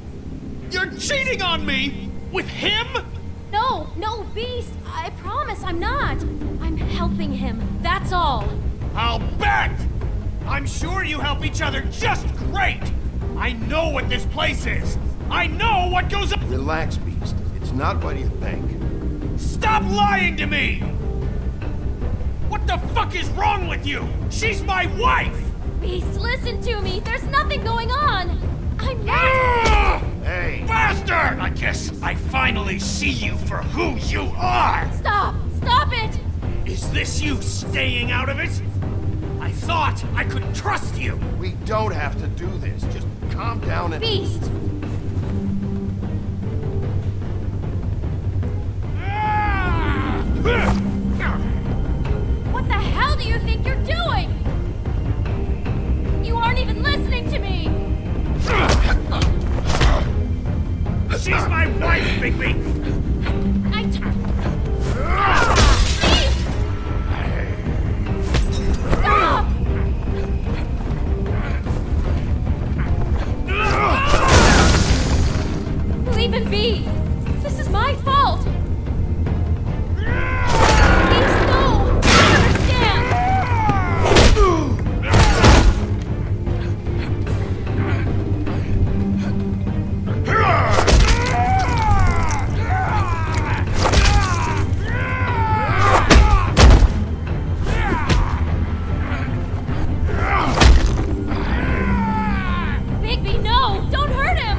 You're cheating on me! With him? No, Beast. I promise I'm not. I'm helping him. That's all. I'll bet! I'm sure you help each other just great! I know what this place is! I know what goes on. Relax, Beast. It's not what you think. Stop lying to me! What the fuck is wrong with you? She's my wife! Beast, listen to me. There's nothing going on. I'm not. Hey! Bastard! I guess I finally see you for who you are! Stop! Stop it! Is this you staying out of it? I thought I could trust you! We don't have to do this. Just calm down and... Beast! What the hell do you think you're doing? You aren't even listening to me! She's my wife, Bigby! Beast! Stop! Leave him be! This is my fault! Beast, no! I understand! Bigby, no! Don't hurt him!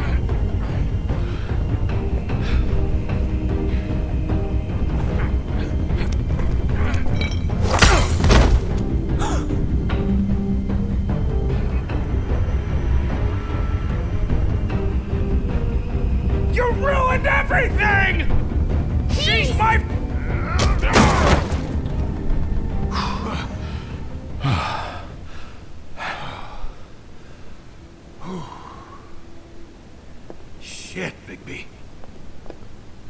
You ruined everything! She's my... Shit, Bigby.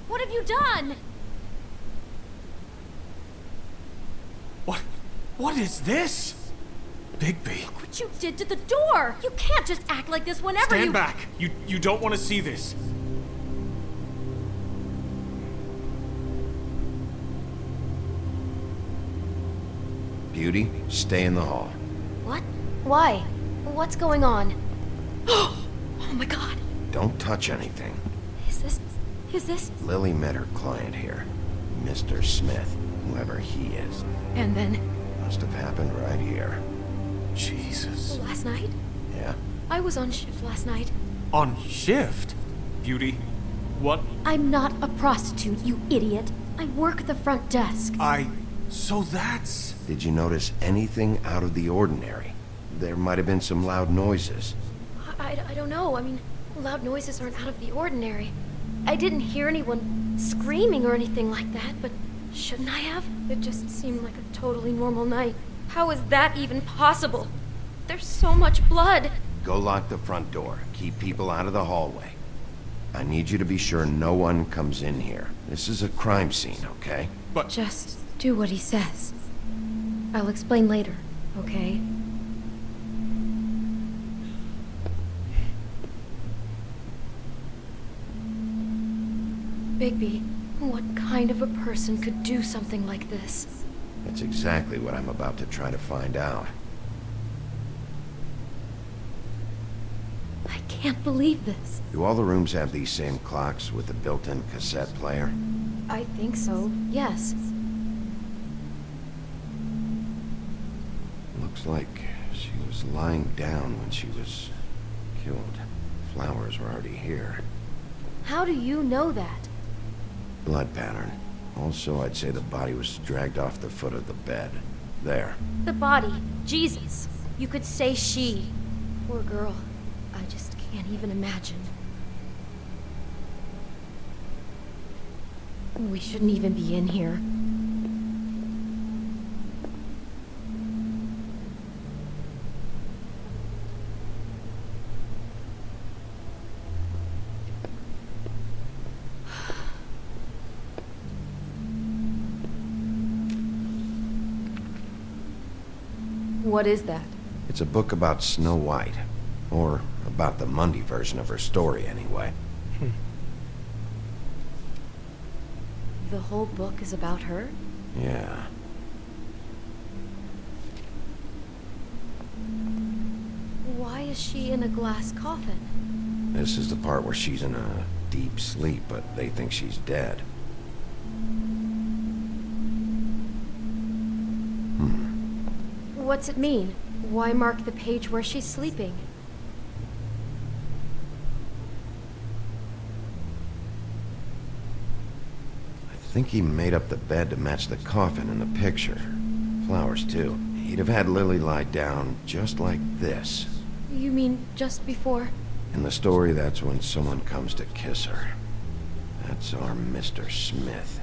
What have you done? What is this? Bigby. Look what you did to the door! You can't just act like this whenever Stand you- back. You don't want to see this. Beauty, stay in the hall. What? Why? What's going on? Oh my god. Don't touch anything. Is this? Lily met her client here. Mr. Smith, whoever he is. And then? Must have happened right here. Jesus. Last night? Yeah? I was on shift last night. On shift? Beauty, what? I'm not a prostitute, you idiot. I work the front desk. So that's... Did you notice anything out of the ordinary? There might have been some loud noises. I don't know. I mean, loud noises aren't out of the ordinary. I didn't hear anyone screaming or anything like that, but shouldn't I have? It just seemed like a totally normal night. How is that even possible? There's so much blood. Go lock the front door. Keep people out of the hallway. I need you to be sure no one comes in here. This is a crime scene, okay? But... Just do what he says. I'll explain later, okay? Bigby, what kind of a person could do something like this? That's exactly what I'm about to try to find out. I can't believe this. Do all the rooms have these same clocks with the built-in cassette player? I think so, yes. Looks like she was lying down when she was killed. Flowers were already here. How do you know that? Blood pattern. Also, I'd say the body was dragged off the foot of the bed. There. The body. Jesus. You could say she. Poor girl. I just can't even imagine. We shouldn't even be in here. What is that? It's a book about Snow White. Or about the Mundy version of her story, anyway. The whole book is about her? Yeah. Why is she in a glass coffin? This is the part where she's in a deep sleep, but they think she's dead. What's it mean? Why mark the page where she's sleeping? I think he made up the bed to match the coffin in the picture. Flowers, too. He'd have had Lily lie down just like this. You mean just before? In the story, that's when someone comes to kiss her. That's our Mr. Smith.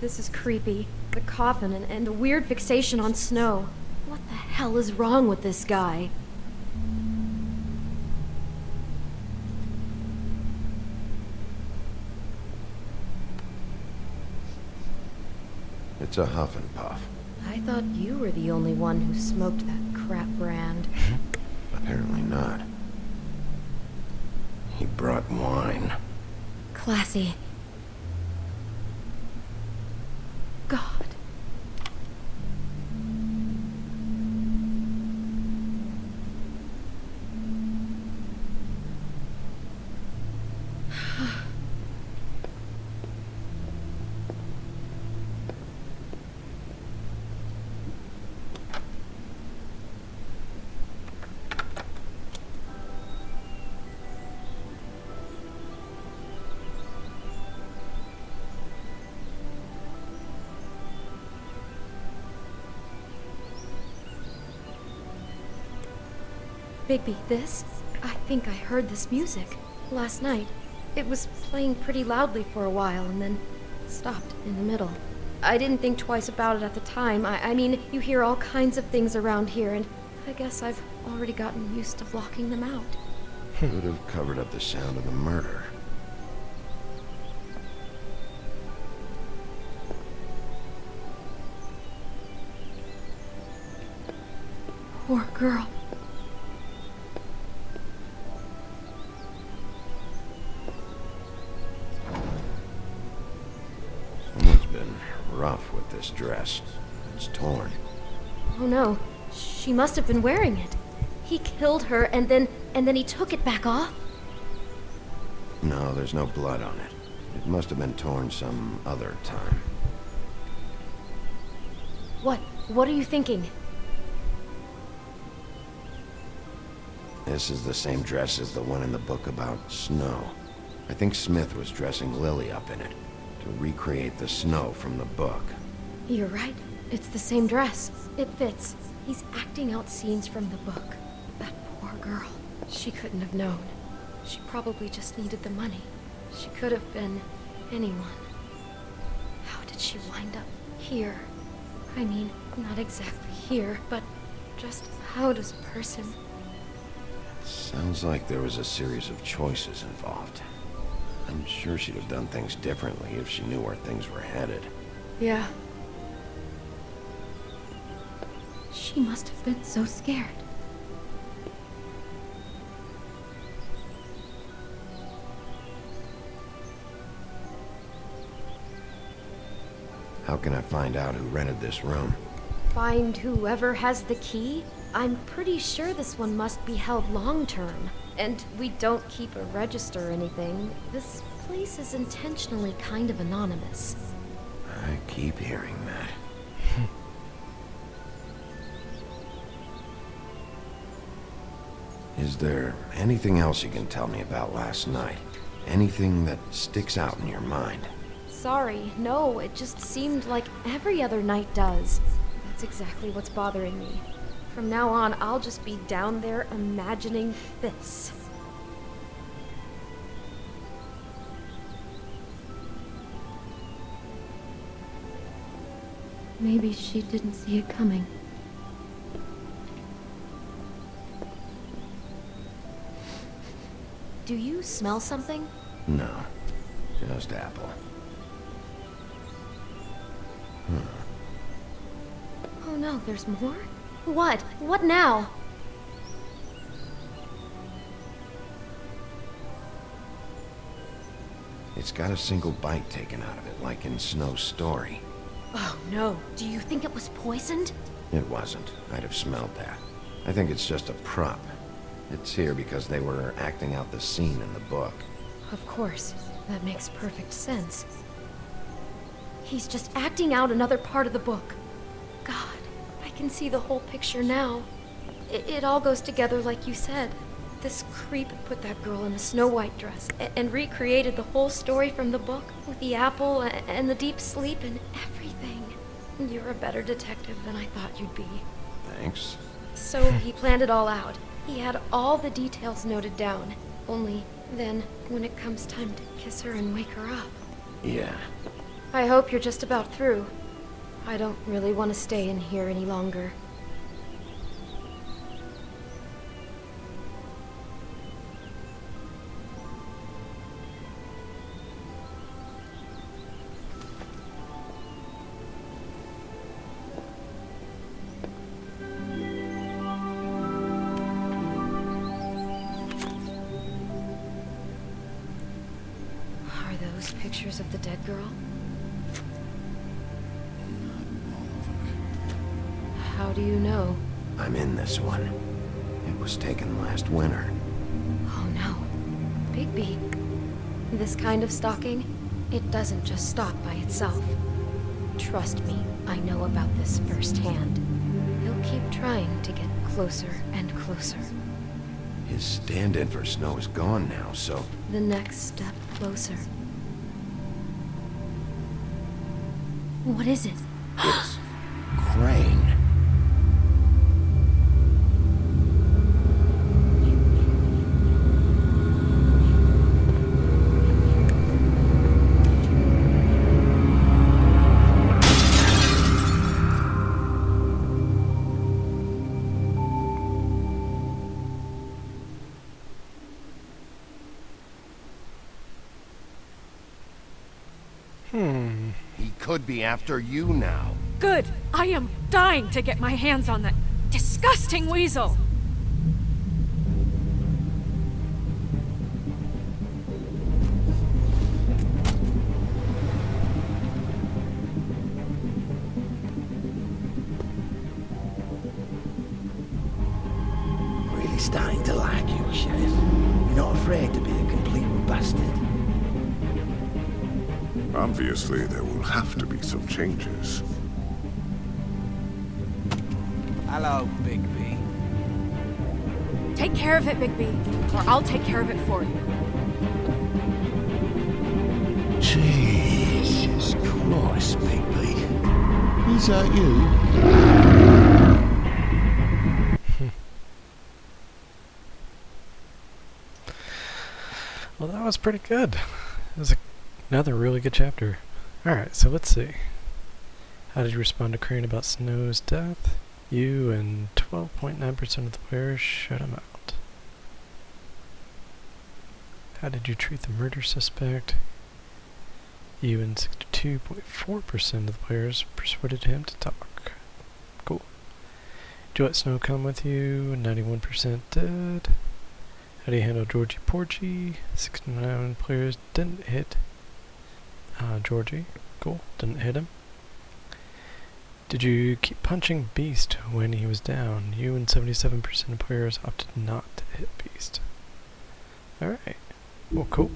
This is creepy. The coffin and the weird fixation on Snow. What the hell is wrong with this guy? It's a Huff and Puff. I thought you were the only one who smoked that crap brand. Apparently not. He brought wine. Classy. God. Bigby, this? I think I heard this music. Last night. It was playing pretty loudly for a while and then stopped in the middle. I didn't think twice about it at the time. I mean, you hear all kinds of things around here, and I guess I've already gotten used to blocking them out. Would have covered up the sound of the murder. Poor girl. Someone's been rough with this dress. It's torn. Oh no, she must have been wearing it. He killed her and then he took it back off? No, there's no blood on it. It must have been torn some other time. What are you thinking? This is the same dress as the one in the book about Snow. I think Smith was dressing Lily up in it to recreate the Snow from the book. You're right. It's the same dress. It fits. He's acting out scenes from the book. That poor girl. She couldn't have known. She probably just needed the money. She could have been anyone. How did she wind up here? I mean, not exactly here, but just how does a person... Sounds like there was a series of choices involved. I'm sure she'd have done things differently if she knew where things were headed. Yeah. She must have been so scared. How can I find out who rented this room? Find whoever has the key? I'm pretty sure this one must be held long-term. And we don't keep a register or anything. This place is intentionally kind of anonymous. I keep hearing that. Is there anything else you can tell me about last night? Anything that sticks out in your mind? Sorry, no, it just seemed like every other night does. That's exactly what's bothering me. From now on, I'll just be down there imagining this. Maybe she didn't see it coming. Do you smell something? No, just apple. Oh no, there's more? What? What now? It's got a single bite taken out of it, like in Snow's story. Oh no, do you think it was poisoned? It wasn't. I'd have smelled that. I think it's just a prop. It's here because they were acting out the scene in the book. Of course. That makes perfect sense. He's just acting out another part of the book. God, I can see the whole picture now. It all goes together like you said. This creep put that girl in a Snow White dress and recreated the whole story from the book with the apple and the deep sleep and everything. You're a better detective than I thought you'd be. Thanks. So he planned it all out. He had all the details noted down. Only then, when it comes time to kiss her and wake her up. Yeah. I hope you're just about through. I don't really want to stay in here any longer. Pictures of the dead girl? How do you know? I'm in this one. It was taken last winter. Oh no. Bigby. This kind of stalking, it doesn't just stop by itself. Trust me, I know about this firsthand. He'll keep trying to get closer and closer. His stand-in for Snow is gone now, so... The next step closer. What is it? It's... Crane. He could be after you now. Good. I am dying to get my hands on that disgusting weasel. Really starting to like you, Sheriff. You're not afraid to be a complete bastard. Obviously, there will have to be some changes. Hello, Bigby. Take care of it, Bigby, or I'll take care of it for you. Jesus Christ, Bigby. Is that you? Well, that was pretty good. It was another really good chapter. Alright, so let's see. How did you respond to Crane about Snow's death? You and 12.9% of the players shut him out. How did you treat the murder suspect? You and 62.4% of the players persuaded him to talk. Cool. Did you let Snow come with you? 91% did. How do you handle Georgie Porgy? 69 players didn't hit Georgie. Cool. Didn't hit him. Did you keep punching Beast when he was down? You and 77% of players opted not to hit Beast. Alright. Well, cool.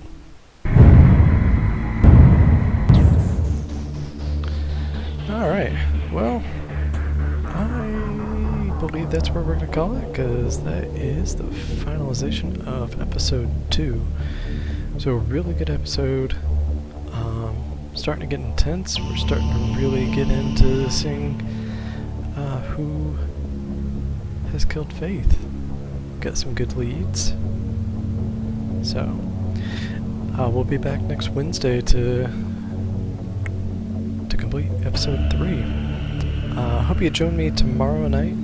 Alright. Well, I believe that's where we're going to call it, because that is the finalization of episode 2. So a really good episode. Starting to get intense. We're starting to really get into seeing who has killed Faith. Got some good leads. So we'll be back next Wednesday to complete episode 3. Hope you join me tomorrow night,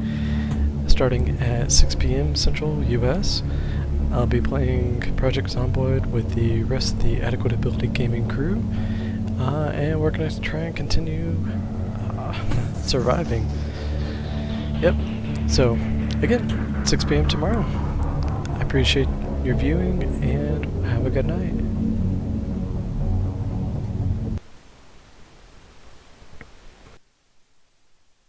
starting at 6 p.m. Central US. I'll be playing Project Zomboid with the rest of the Adequate Ability Gaming crew. And we're going to try and continue surviving. Yep. So, again, 6 p.m. tomorrow. I appreciate your viewing, and have a good night.